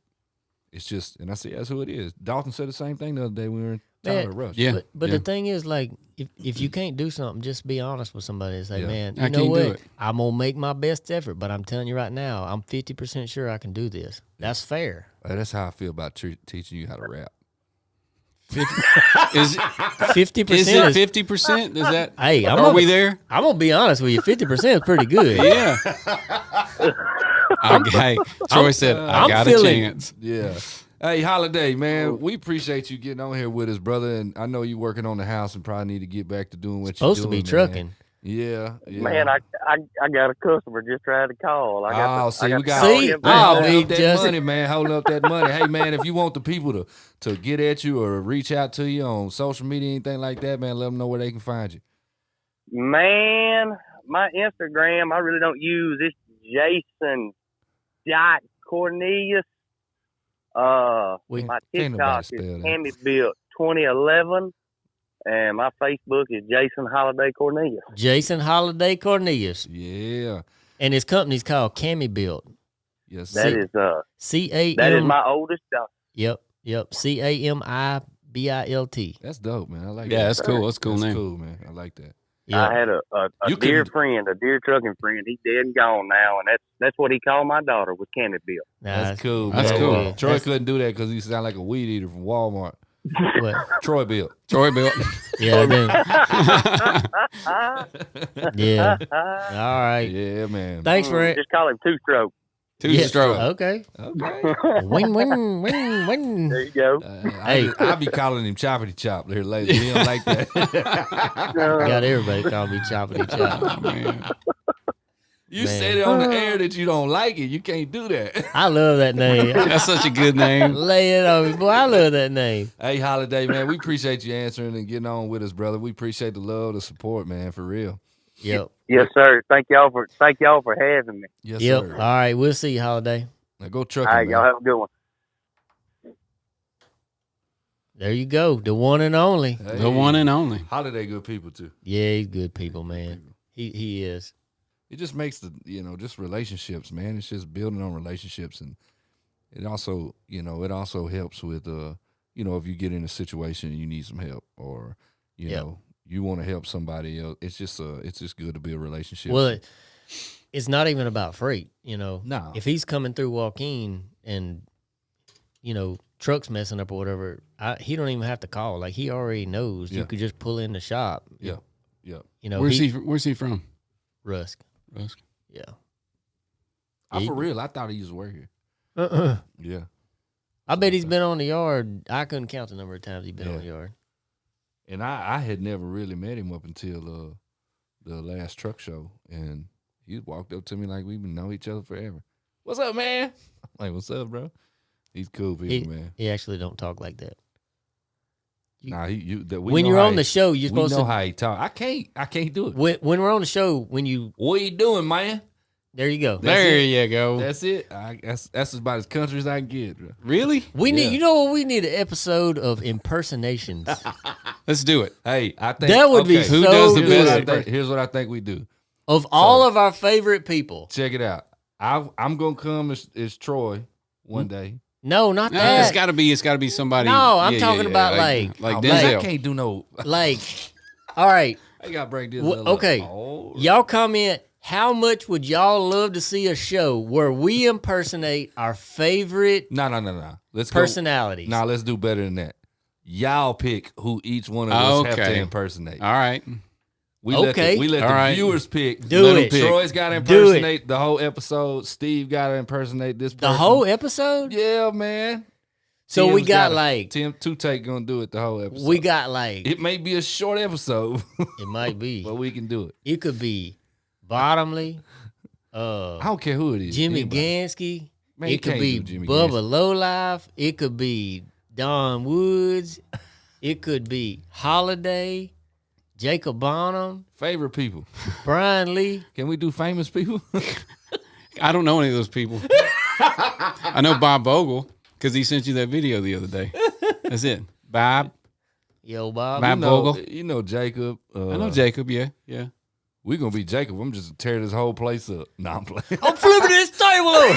it's just, and I said that's who it is. Dalton said the same thing the other day when we were in Tyler Rush. Yeah. But the thing is, like, if you can't do something, just be honest with somebody and say, Yeah. man, I you know can't do what? it. I'm gonna make my best effort, but I'm telling you right now, I'm 50% sure I can do this. That's fair. That's how I feel about teaching you how to rap. Is 50% is it 50%? Is that? Hey, are we there? I'm gonna be honest with you. 50% is pretty good. Yeah. Okay. Troy said, I I'm got feeling- a chance. Yeah. Hey, Holiday, man, we appreciate you getting on here with us, brother. And I know you're working on the house and probably need to get back to doing what you're doing. Supposed to be man. trucking. Yeah. Man, I got a customer just tried to call. I got See, to we got call See? him Oh, back. holding big up that Justin. money, man. Holding up that money. Hey, man, if you want the people to get at you or reach out to you on social media, anything like that, man, let them know where they can find you. Man, my Instagram I really don't use. It's Jason Dot Cornelius. My Can't nobody TikTok is spell that. Cammy Built 2011, and my Facebook is Jason Holiday Cornelius. Jason Holiday Cornelius. Yeah. And his company's called Cammy Built. Yes. That sir. is C-A-M. that is my oldest daughter. Yep. C-A-M-I-B-I-L-T. That's dope, man. I like Yeah, that. that's cool. That's a cool That's name. cool, man. I like that. Yep. I had a You dear couldn't- friend, a dear trucking friend. He's dead and gone now, and that's what he called my daughter was Cammy Built. That's cool, That's man. cool. Yeah. Troy That's- couldn't do that because he sound like a weed eater from Walmart. What? Troy Bill. Troy built. Yeah, I do. Yeah. All right. Yeah, man. Thanks for it. Just call him Two Stroke. Two Yeah. stroke. Okay. Okay. Win, win, win, win. There you go. Hey. I'll be calling him Choppity Chop there later. He don't like that. Got everybody call me Choppity Chop. Man. You Man. said it on the air that you don't like it. You can't do that. I love that name. That's such a good name. Lay it on me. Boy, I love that name. Hey, Holiday, man, we appreciate you answering and getting on with us, brother. We appreciate the love, the support, man, for real. Yep. Yes, sir. Thank y'all for having me. Yes, Yep. sir. All right. We'll see you, Holiday. Now go All trucking, right, man. y'all have a good one. There you go. The one and only. Hey. The one and only. Holiday good people, too. Yeah, he's good people, man. He is. It just makes just relationships, man. It's just building on relationships, and it also helps with if you get in a situation and you need some help, or you want to help somebody else. It's just good to build relationships. Well, it's not even about freight, No. If he's coming through Joaquin and, truck's messing up or whatever, he don't even have to call. Like, he already knows. Yeah. You could just pull in the shop. Yeah. Where's he from? Rusk. Rusk. Yeah. For real, I thought he used to work here. Yeah. I bet he's been on the yard. I couldn't count the number of times he's been on the yard. And I had never really met him up until the last truck show, and he walked up to me like we've been know each other forever. What's up, man? I'm like, what's up, bro? He's cool people, man. He actually don't talk like that. Nah, When you're on the show, you're supposed we know to. how he talk. I can't do it. When we're on the show, when you What you doing, man? there you go. There you go. That's it. That's about as country as I can get, bro. Really? We need. Yeah. You know what? We need an episode of impersonations. Let's do it. Hey, I think That would be okay, so Who does the good. best? Here's what I think we do. Of all of our favorite people. Check it out. I'm gonna come as Troy one day. No, not No, that. it's got to be somebody. No, I'm talking about like Oh, man, Denzel. I can't do no. Like, all right, I gotta break this. Wh- up. okay. Oh, y'all comment. How much would y'all love to see a show where we impersonate our favorite no. Let's personalities? Go. Nah, let's do better than that. Y'all pick who each one of us have to Okay. impersonate. All right. We Okay. let All the right. viewers pick. Do Let 'em it. pick. Troy's got to Do it. impersonate the whole episode. Steve got to impersonate this person. The whole episode. Yeah, man. So we Tim's got gotta- like Tim Two Take gonna do it the whole episode. we got like It may be a short episode, it might be. but we can do it. It could be Bottomley, I don't care who it is. Jimmy Anybody. Gansky. Man, you It could can't be do Jimmy Bubba Gansky. Lowlife. It could be Don Woods. It could be Holiday, Jacob Bonham, Favorite people. Brian Lee. Can we do famous people? I don't know any of those people. I know Bob Vogel because he sent you that video the other day. That's it. Bob. Yo, Bob. Bob Vogel. You know Jacob. I know Jacob. Yeah. We're going to be Jacob. I'm just tearing this whole place up. No, I'm playing. I'm flipping this table over.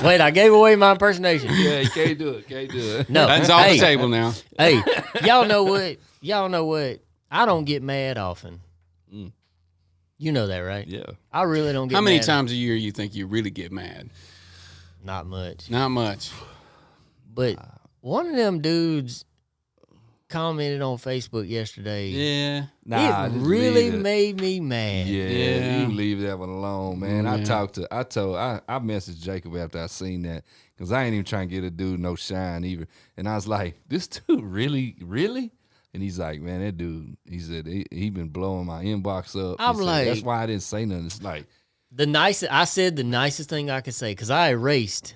Wait, I gave away my impersonation. Yeah, you can't do it. No, That's off the table now. Hey, y'all know what? I don't get mad often. You know that, right? Yeah. I really don't get mad. How many times a year you think you really get mad? Not much. Not much. But one of them dudes commented on Facebook yesterday. Yeah. It really made me mad. Yeah, you leave that one alone, man. Yeah. I messaged Jacob after I seen that because I ain't even trying to get a dude no shine either. And I was like, this dude really? And he's like, man, that dude, he said he been blowing my inbox up. I'm like, that's why I didn't say nothing. It's like, I said the nicest thing I could say because I erased.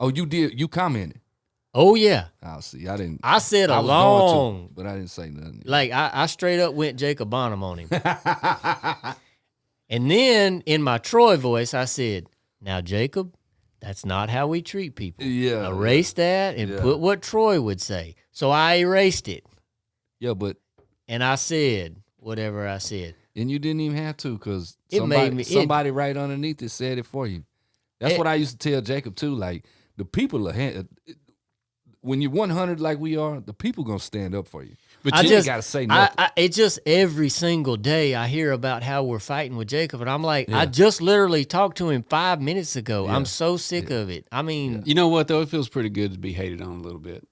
oh, you did? You commented? Oh, yeah. I'll see. I didn't. I said I was along. going to, but I didn't say nothing. Like, I straight up went Jacob Bonham on him. And then in my Troy voice, I said, now, Jacob, that's not how we treat people. Yeah. Erase that and put what Troy would say. So I erased it. Yeah, but. And I said whatever I said. And you didn't even have to because somebody right underneath it said it for you. That's what I used to tell Jacob, too. Like, the people are. When you're 100 like we are, the people gonna stand up for you. But you ain't gotta say nothing. It's just every single day I hear about how we're fighting with Jacob, and I'm like, I just literally talked to him 5 minutes ago. I'm so sick of it. I mean, you know what though? It feels pretty good to be hated on a little bit.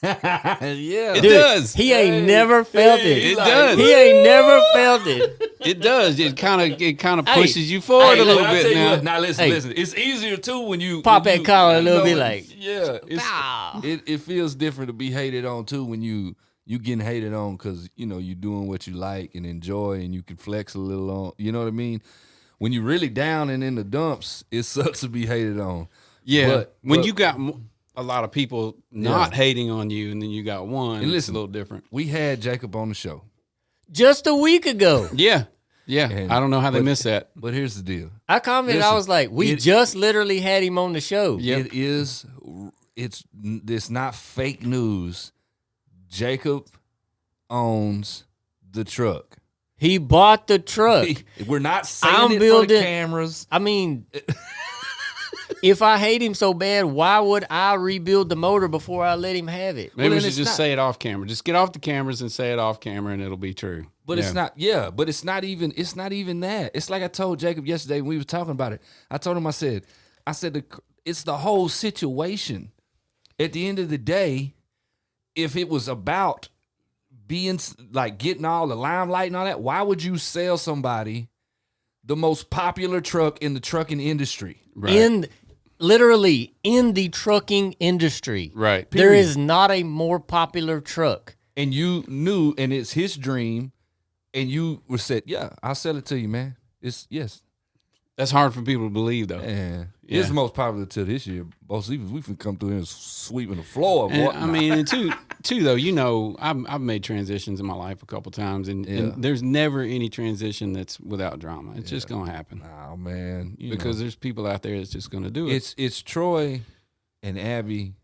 Yeah, it does. He ain't never felt it. It does. He ain't never felt it. It does. It kind of pushes you forward a little bit now. Now listen. It's easier too when you pop that collar a little bit like. Yeah, it feels different to be hated on too when you getting hated on because you doing what you like and enjoy and you can flex a little on. You know what I mean? When you really down and in the dumps, it sucks to be hated on. Yeah, but when you got a lot of people not hating on you, and then you got one, and it's a little different. We had Jacob on the show just a week ago. Yeah. I don't know how they missed that. But here's the deal. I commented. I was like, we just literally had him on the show. Yep. It's not fake news. Jacob owns the truck. He bought the truck. We're not saying it for the cameras. I mean, if I hate him so bad, why would I rebuild the motor before I let him have it? Maybe we should just say it off camera. Just get off the cameras and say it off camera, and it'll be true. But it's not. Yeah, but it's not even that. It's like I told Jacob yesterday when we were talking about it. I told him, I said, it's the whole situation. At the end of the day, if it was about being like getting all the limelight and all that, why would you sell somebody the most popular truck in the trucking industry? Right. Literally in the trucking industry. Right. Period. There is not a more popular truck. And you knew, and it's his dream, and you were said, yeah, I'll sell it to you, man. Yes. That's hard for people to believe, though. Yeah. It's the most popular till this year. Both we can come through here and sweeping the floor. I mean, and two though, I've made transitions in my life a couple times, and there's never any transition that's without drama. It's just gonna happen. Oh man, because there's people out there that's just gonna do it. It's Troy and Abby,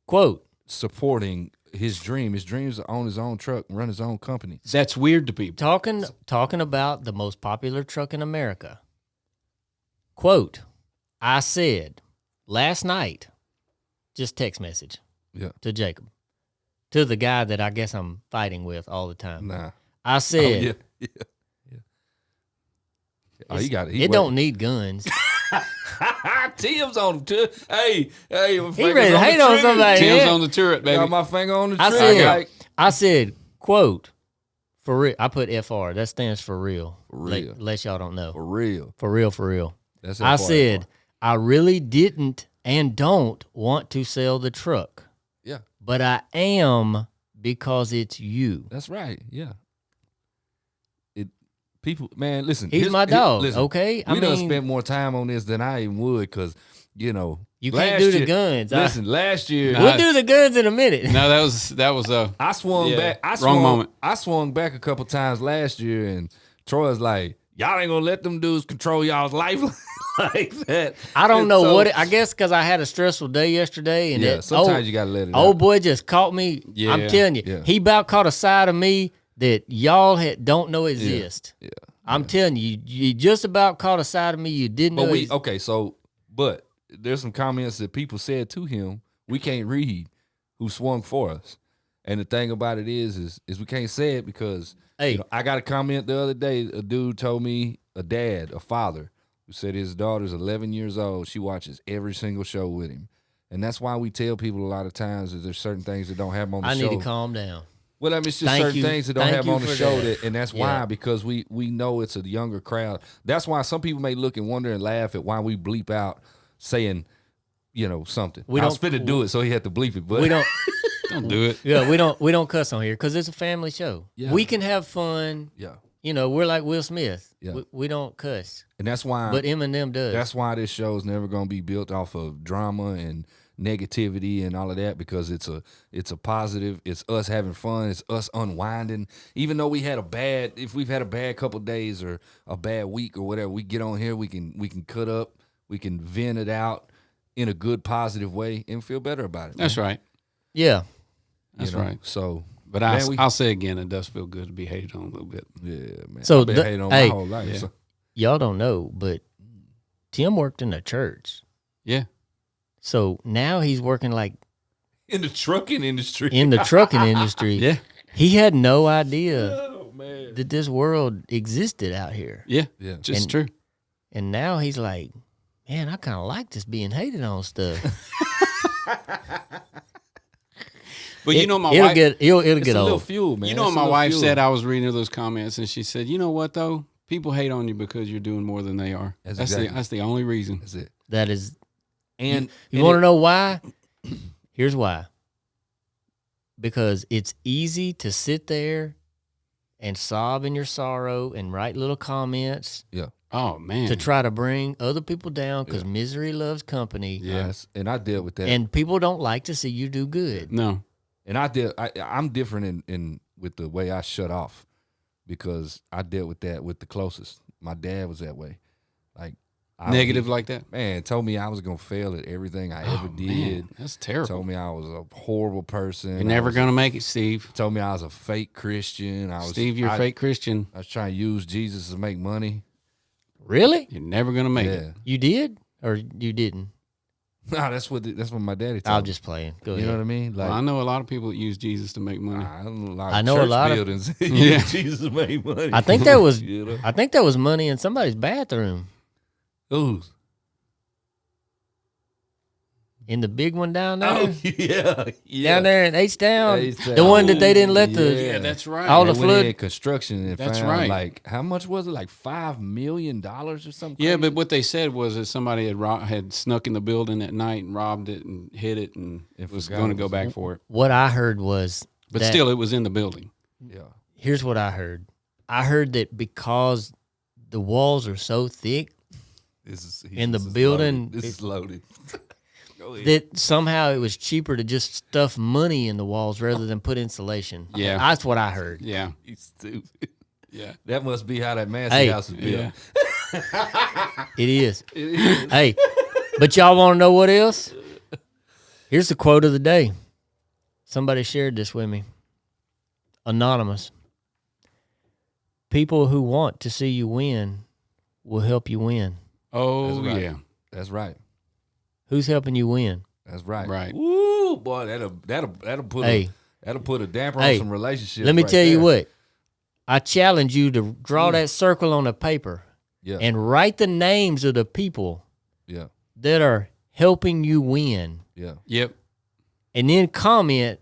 quote, supporting his dream. His dream is to own his own truck and run his own company. That's weird to people. Talking about the most popular truck in America. Quote, I said last night, just text message to Jacob, to the guy that I guess I'm fighting with all the time. Nah. I said, Oh, you got it. It don't need guns. Tim's on the turret. Hey, he ready to hate on somebody. Tim's on the turret, baby. Got my finger on the turret. I said, quote, for real. I put FR. That stands for real. For real. Unless y'all don't know. For real. For real, for real. That's I said, I really didn't and don't want to sell the truck. Yeah. But I am because it's you. That's right. Yeah. People, man, listen. He's my dog, okay? We done spent more time on this than I even would because, you can't do the guns. Listen, last year. We'll do the guns in a minute. No, that was I swung back. I swung back a couple times last year, and Troy's like, Y'all ain't gonna let them dudes control y'all's life like that. I don't And know so- I guess because I had a stressful day yesterday, and sometimes you gotta let it out. old boy just caught me. Yeah. I'm telling you, Yeah. he about caught a side of me that y'all don't know exist. Yeah. I'm telling you, you just about caught a side of me you didn't know. But there's some comments that people said to him we can't read who swung for us. And the thing about it is we can't say it because I got a comment the other day. A dude told me, a father, who said his daughter's 11 years old. She watches every single show with him. And that's why we tell people a lot of times that there's certain things that don't happen on the show. I need to calm down. Well, I mean, it's just certain things that don't happen on the show, and that's why, because we know it's a younger crowd. That's why some people may look and wonder and laugh at why we bleep out saying, something. I was finna do it, so he had to bleep it, but We don't. Don't do it. Yeah, we don't cuss on here because it's a family show. Yeah. We can have fun. Yeah. We're like Will Smith. Yeah. We don't cuss, And that's why. but Eminem does. That's why this show is never going to be built off of drama and negativity and all of that, because it's a positive. It's us having fun. It's us unwinding. Even though if we've had a bad couple days or a bad week or whatever, we get on here. We can cut up. We can vent it out in a good, positive way and feel better about it. That's right. Yeah. That's right. So, But I'll say again, it does feel good to be hated on a little bit. yeah, man. So I've been hating on my whole life. yeah. So. Y'all don't know, but Tim worked in a church. Yeah. So now he's working like In the trucking industry. in the trucking industry. Yeah. He had no idea Oh man. that this world existed out here. Yeah. Yeah. Just And- true. And now he's like, man, I kind of like this being hated on stuff. But my it'll wife. get it'll It's get a little old. fuel, man. You know It's what a my little wife fuel. said? I was reading those comments, and she said, "You know what though? People hate on you because you're doing more than they are. That's That's exactly- the only reason." That's it. That is. And You want to know why? Here's why. Because it's easy to sit there and sob in your sorrow and write little comments Oh man. to try to bring other people down because misery loves company. Yes, and I dealt with that. And people don't like to see you do good. No. And I'm different in with the way I shut off, because I dealt with that with the closest. My dad was that way. Like Negative like that. man, told me I was gonna fail at everything I ever did. Man, that's terrible. Told me I was a horrible person. You're never gonna make it, Steve. Told me I was a fake Christian. Steve, you're a fake Christian. I was trying to use Jesus to make money. Really? You're never gonna make Yeah. it. You did? Or you didn't? No, that's what my daddy told I'm me. just playing. Go You know ahead. what I mean? Like Well, I know a lot of people that use Jesus to make money. I know a lot I of know a church lot of- buildings. Yeah. Jesus made money. I think that was You know? I think that was money in somebody's bathroom. Who's? In the big one down there. Oh yeah, yeah. Down there in H-Town. H-Town. The one that they didn't let the Yeah. that's right. All They the went flood- in construction and That's found right. like how much was it? Like $5 million or something. Yeah, crazy? but what they said was that somebody had snuck in the building at night and robbed it and hid it and And was forgot going to it go was back for it. What I heard was But that- still, it was in the building. yeah, here's what I heard. I heard that because the walls are so thick In the building, This is loaded. Go ahead. that somehow it was cheaper to just stuff money in the walls rather than put insulation. Yeah. That's what I heard. Yeah. You stupid. Yeah. That must be how that Massey Hey. house is built. Yeah. It is. Hey, but y'all want to know what else? Here's the quote of the day. Somebody shared this with me. Anonymous. People who want to see you win will help you win. Oh, That's right. yeah. That's right. Who's helping you win? That's right. Right. Woo, boy, that'll put Hey. that'll put a damper Hey, on some relationships. Let me right tell you there. what. I challenge you to draw that circle on a paper Yeah. and write the names of the people yeah. that are helping you win. Yeah. Yep. And then comment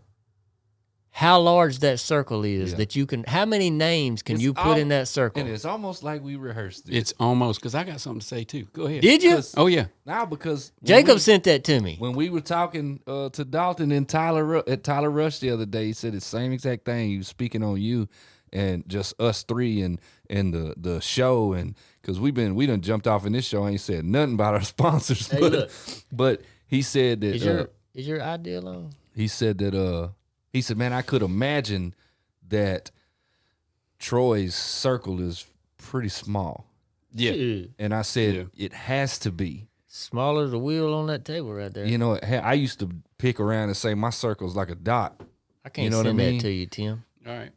how large that circle is Yeah. that you can, how many names can It's you put all- in that circle? And it's almost like we rehearsed it. It's almost, because I got something to say too. Go ahead. Did you? Because- Oh, yeah. now because when Jacob we- sent that to me. when we were talking to Dalton and at Tyler Rush the other day, he said the same exact thing. He was speaking on you and just us three and the show, and because we done jumped off in this show, ain't said nothing about our sponsors. Hey, but, look. but he said that Is your ideal on? he said, man, I could imagine that Troy's circle is pretty small. Yeah. Shoot. And I said, it has to be. Smaller the wheel on that table right there. You know, I used to pick around and say my circle's like a dot. I can't you know send what I mean? that to you, Tim. All right.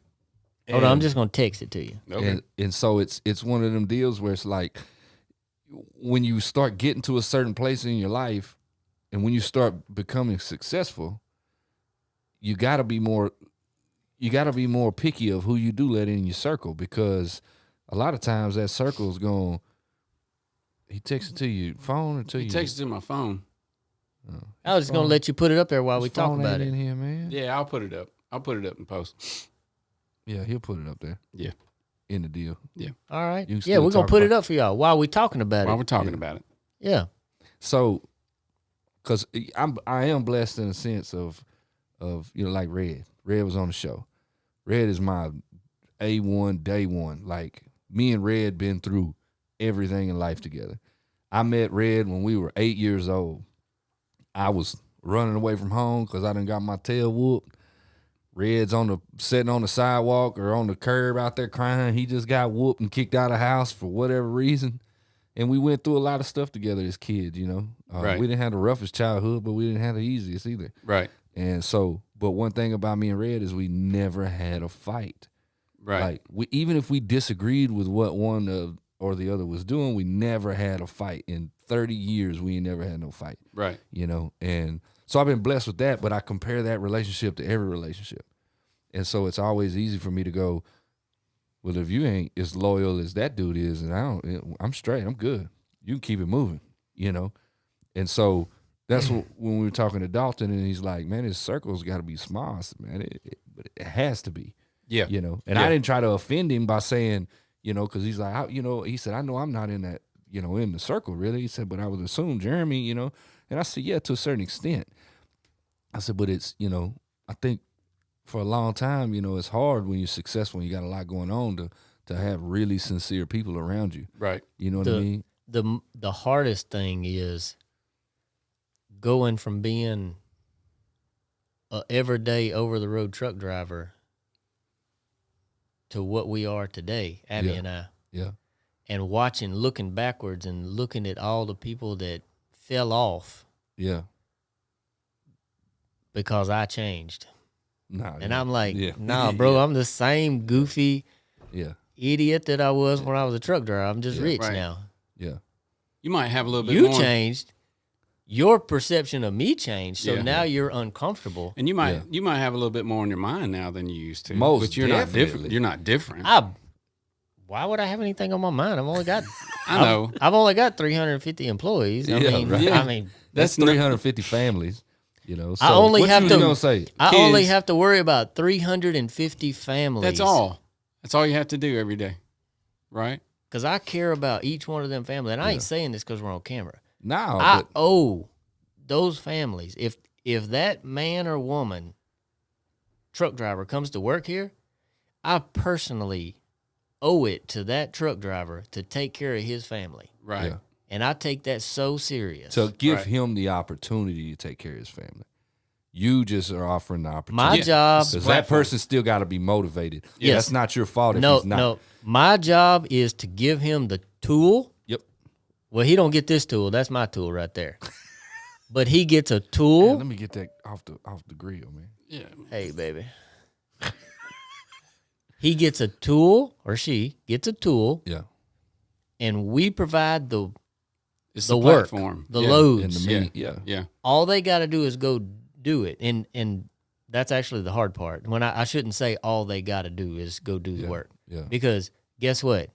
Hold on, I'm just gonna text it to you. Okay. And so it's one of them deals where it's like when you start getting to a certain place in your life and when you start becoming successful, you gotta be more picky of who you do let in your circle, because a lot of times that circle is going. He texted to you phone or to you? He texted to my phone. I was just gonna let you put it up there while we talk about it. In here, man. Yeah, I'll put it up. I'll put it up in post. Yeah, he'll put it up there. Yeah. In the deal. Yeah. All right. You can Yeah, still we're gonna talk put it about- up for y'all while we talking about While it. we're talking about it. Yeah. So, because I am blessed in a sense of like Red. Red was on the show. Red is my A1 day one. Like me and Red been through everything in life together. I met Red when we were 8 years old. I was running away from home because I done got my tail whooped. Red's sitting on the sidewalk or on the curb out there crying. He just got whooped and kicked out of the house for whatever reason. And we went through a lot of stuff together as kids, you know. Right. We didn't have the roughest childhood, but we didn't have the easiest either. Right. And so, but one thing about me and Red is we never had a fight. Right. Like even if we disagreed with what one or the other was doing, we never had a fight. In 30 years, we ain't never had no fight. Right. You know, and so I've been blessed with that, but I compare that relationship to every relationship. And so it's always easy for me to go, well, if you ain't as loyal as that dude is, and I'm straight, I'm good. You can keep it moving, you know? And so that's when we were talking to Dalton, and he's like, man, his circle's got to be small. I said, man, it has to be. Yeah. You know? And I didn't try to offend him by saying, you know, because he's like, he said, I know I'm not in that, you know, in the circle, really. He said, but I would assume Jeremy, you know. And I said, yeah, to a certain extent. I said, but it's, you know, I think for a long time, you know, it's hard when you're successful and you got a lot going on to have really sincere people around you. Right. You know what I mean? The hardest thing is going from being a everyday over the road truck driver to what we are today, Abby and I. Yeah. And looking backwards and looking at all the people that fell off Yeah. because I changed. Nah, And yeah. I'm like, Yeah. nah, bro, I'm the same goofy Yeah. idiot that I was when I was a truck driver. I'm just rich Right. now. Yeah. You might have a little bit You more. changed. Your perception of me changed. So Yeah. now you're uncomfortable. And you might have a little bit more in your mind now than you used to. Most but you're not different. definitely. You're not different. Why would I have anything on my mind? I know. I've only got 350 employees. Yeah, right. I mean, That's 350 families, you know. So I only what have you to was gonna say? I Kids. only have to worry about 350 families. That's all. That's all you have to do every day. Right? Because I care about each one of them families. And I ain't saying this because we're on camera. No, I but owe those families. If that man or woman, truck driver, comes to work here, I personally owe it to that truck driver to take care of his family. Right. Yeah. And I take that so serious. to give Right. him the opportunity to take care of his family. You just are offering the My opportunity. job, Because that person still got to be motivated. Yes. That's not your fault if no, he's not. no. My job is to give him the tool. Yep. Well, he don't get this tool. That's my tool right there. But he gets a Man, tool. let me get that off the grill, man. Yeah. Hey, baby. He gets a tool, or she gets a tool, Yeah. and we provide the It's the the work, platform. the And loads. the meat, yeah. Yeah. All they got to do is go do it, and that's actually the hard part. When I shouldn't say all they got to do is go do the Yeah. work, Yeah. because guess what?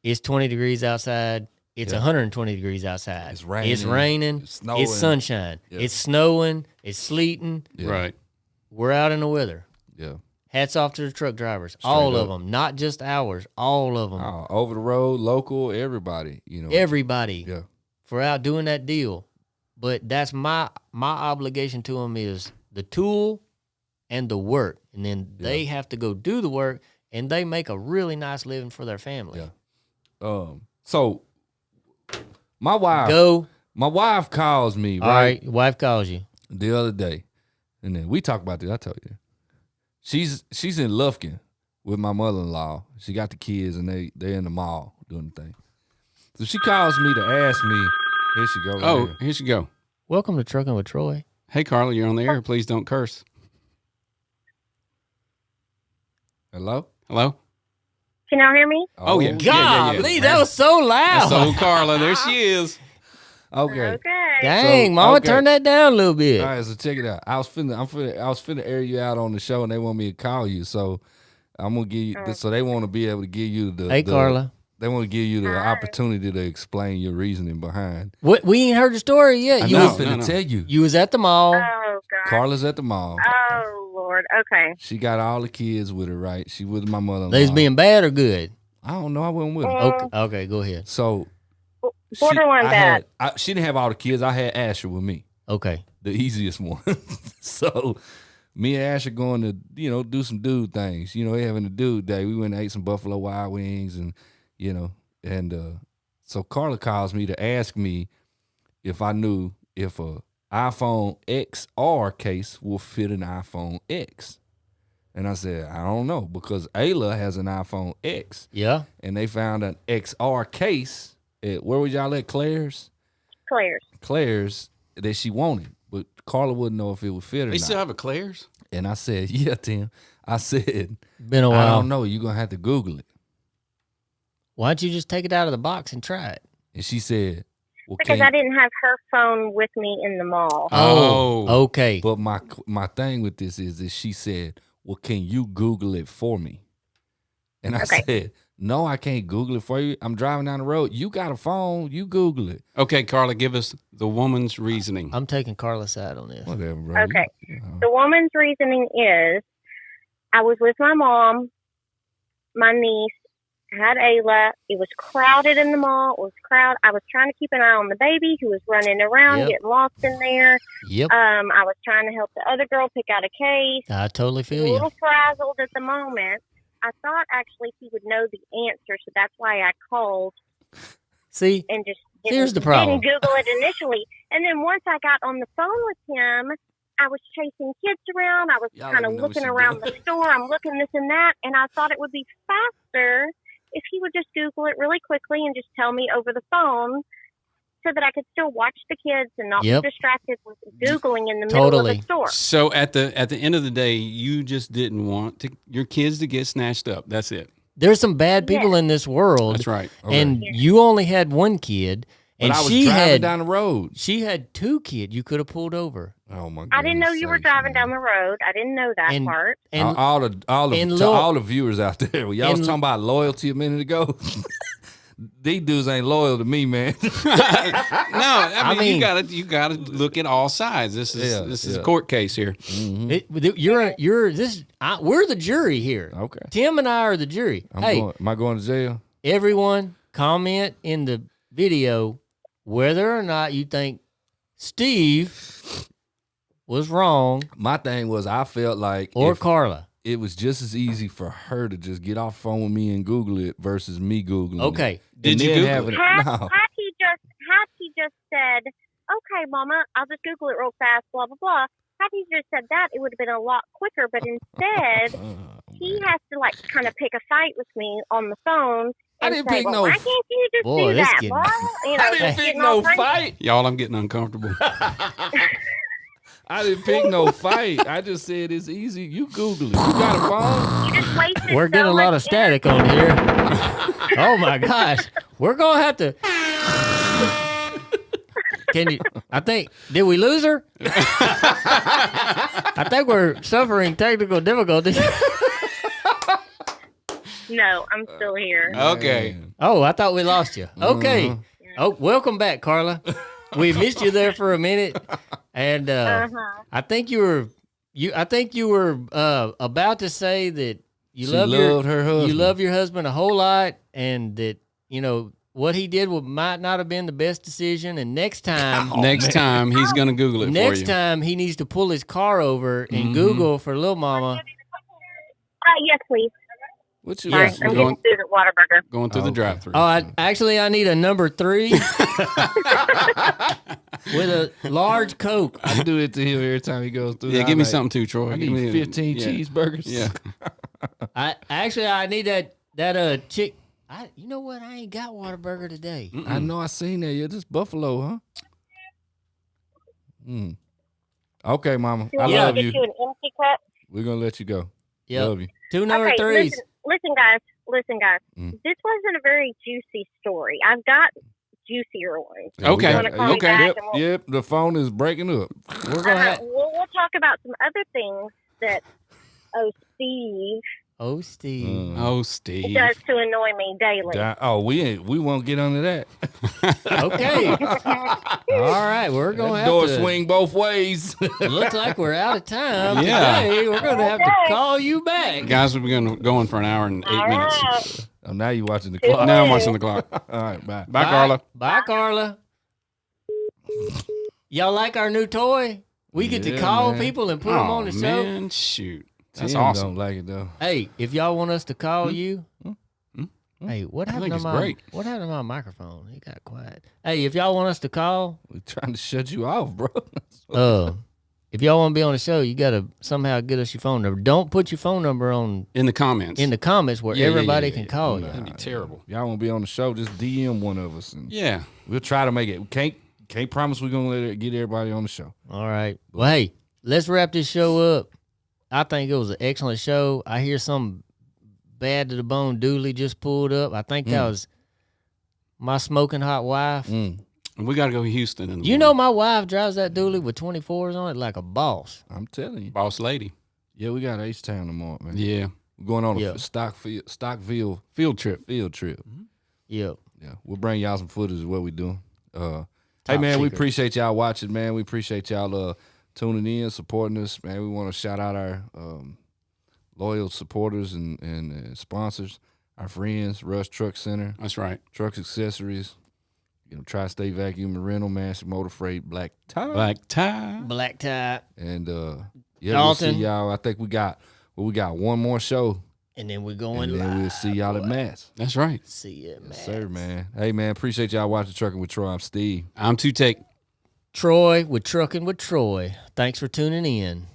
It's 20 degrees outside. It's Yeah. 120 degrees outside. It's raining. It's raining. It's snowing. It's sunshine. Yeah. It's snowing. It's sleeting. Yeah. Right. We're out in the weather. Yeah. Hats off to the truck drivers, all of up. them, not just ours, all of them, Over the road, local, everybody, you know. everybody, Yeah. for out doing that deal. But that's my obligation to them is the tool and the work, and then they have to go do the work, and they make a really nice living for their family. Yeah. So my wife Go. calls me, All right, your wife calls you. the other day, and then we talk about this. I told you, she's in Lufkin, with my mother-in-law. She got the kids, and they're in the mall doing the thing. So she calls me to ask me. Here she go. Oh, here she go. Welcome to Truckin' with Troy. Hey, Carla, you're on the air. Please don't curse. Hello? Hello? Can y'all hear me? Oh, yeah. Golly, that was so loud. That's old Carla. There she is. Okay. Okay. Dang, So, Mama, okay. turn that down a little bit. All right, so check it out. I was finna air you out on the show, and they want me to call you. So I'm gonna give you. So they want to be able to give you the. Hey, Carla. They want to give you the Hi. opportunity to explain your reasoning behind. What, we ain't heard the story yet. I You know. was, I'm finna tell you. you was at the mall. Oh, God. Carla's at the mall. Oh, Lord. Okay. She got all the kids with her, right? She with my mother-in-law. They's being bad or good? I don't know. I wasn't with her. Okay, go ahead. So Borderline bad. She didn't have all the kids. I had Asher with me, Okay. the easiest one. So me and Asher going to, do some dude things. They having a dude day. We went and ate some Buffalo Wild Wings and, so Carla calls me to ask me if I knew if a iPhone XR case will fit an iPhone X. And I said, I don't know, because Ayla has an iPhone X. Yeah. And they found an XR case at, where was y'all at, Claire's? Claire's, that she wanted. But Carla wouldn't know if it would fit or They not. still have a Claire's? And I said, yeah, Tim. I said, Been a I while. don't know. You're going to have to Google it. Why don't you just take it out of the box and try it? And she said, well, Because I didn't have her phone with me in the mall. Oh. Okay. But my thing with this is that she said, well, can you Google it for me? And I said, no, I can't Google it for you. I'm driving down the road. You got a phone. You Google it. Okay, Carla, give us the woman's reasoning. I'm taking Carla's side on this. Whatever, bro. Okay. The woman's reasoning is I was with my mom, my niece, had Ayla. It was crowded in the mall. It was crowded. I was trying to keep an eye on the baby who was running around, getting lost in there. Yep. I was trying to help the other girl pick out a case. I totally A feel you. little frazzled at the moment. I thought actually he would know the answer, so that's why I called. See, and just here's the problem. Didn't Google it initially, and then once I got on the phone with him, I was chasing kids around. I was kind of looking around the store. I'm looking this and that, and I thought it would be faster if he would just Google it really quickly and just tell me over the phone, so that I could still watch the kids and not be distracted with Googling in the middle of the store. So at the end of the day, you just didn't want your kids to get snatched up. That's it. There's some bad people in this world. That's right. And you only had one kid. And I was she driving had down the road. She had two kids. You could have pulled over. Oh my god! I didn't know you were driving down the road. I didn't know that part. And all the viewers out there, y'all was talking about loyalty a minute ago. These dudes ain't loyal to me, man. No, I mean you gotta look at all sides. This is a court case here. Mm-hmm. We're the jury here. Okay. Tim and I are the jury. Am I going to jail? Everyone comment in the video whether or not you think Steve was wrong. My thing was I felt like Carla. It was just as easy for her to just get off the phone with me and Google it versus me Googling Okay. it. Did you Google it? Had he just said, okay, Mama, I'll just Google it real fast, blah, blah, blah. Had he just said that, it would have been a lot quicker. But instead, he has to kind of pick a fight with me on the phone. I didn't pick no. Why can't you just do that, boy? I didn't pick no fight. Y'all, I'm getting uncomfortable. I didn't pick no fight. I just said it's easy. You Google it. You got a phone? You just wasted We're getting a lot of static on here. Oh my gosh. We're gonna have to. Can you? Did we lose her? I think we're suffering technical difficulties. No, I'm still here. Okay. Oh, I thought we lost you. Okay. Mm-hmm. Oh, welcome back, Carla. We missed you there for a minute, and I think you were about to say that you loved her husband. You love your husband a whole lot, and that what he did might not have been the best decision. And next time, time he's gonna Google it for you. Next time he needs to pull his car over and Google for little mama. Yes, please. What you? Sorry, I'm getting food at Whataburger. Going through the drive-thru. Oh, I need a number 3 with a large Coke. I do it to him every time he goes through. Yeah, give me something too, Troy. I need 15 cheeseburgers. Yeah. I need that chick. You know what? I ain't got Whataburger today. I know I seen that. Yeah, this Buffalo, huh? Okay, Mama. I love you. Get you an empty cup. We're gonna let you go. Yep. Love you. 2 number threes. Listen, guys. This wasn't a very juicy story. I've got juicier ones. Okay. Yep. The phone is breaking up. We're gonna we'll talk about some other things that Steve does to annoy me daily. We won't get under that. Okay. All right, we're gonna have door to swing both ways. Looks like we're out of time. Yeah. Today. We're gonna have to call you back, guys. We've been going for an hour and 8 minutes. Right. Oh, now you're watching the clock. Now I'm watching the clock. All right, bye. Bye, Carla. Bye, Carla. Y'all like our new toy? We get to call people and put them on the show. Man, shoot. That's Tim awesome. Don't like it though. Hey, if y'all want us to call you, hey, what happened to what happened to my microphone? It got quiet. Hey, if y'all want us to call, We're trying to shut you off, bro. if y'all want to be on the show, you got to somehow get us your phone number. Don't put your phone number in the comments where everybody can call you. That'd be terrible. Y'all want to be on the show? Just DM one of us. And Yeah. we'll try to make it. We can't promise we're gonna get everybody on the show. All right. Well, hey, let's wrap this show up. I think it was an excellent show. I hear some bad to the bone Dooley just pulled up. I think that was my smoking hot wife. We got to go to Houston. In the You know my wife drives that Dooley with 24s on it like a boss. I'm telling you. Boss lady. Yeah, we got H-Town tomorrow, man. Yeah. We're going on a Stockville field trip. Yep. Yeah, we'll bring y'all some footage of what we doing. Hey, man, we appreciate y'all watching, man. We appreciate y'all tuning in, supporting us, man. We want to shout out our loyal supporters and sponsors, our friends, Rush Truck Center. That's right. Trucks Accessories, Tri-State Vacuum and Rental, Master Motor Freight, Black Tie. And, we'll see y'all. I think we got one more show. And then we're going and then live. We'll see y'all at Mass. That's right. See you at Mass. Yes, sir, man. Hey, man, appreciate y'all watching Truckin' with Troy. I'm Steve. I'm Two-Take. Troy with Truckin' with Troy. Thanks for tuning in.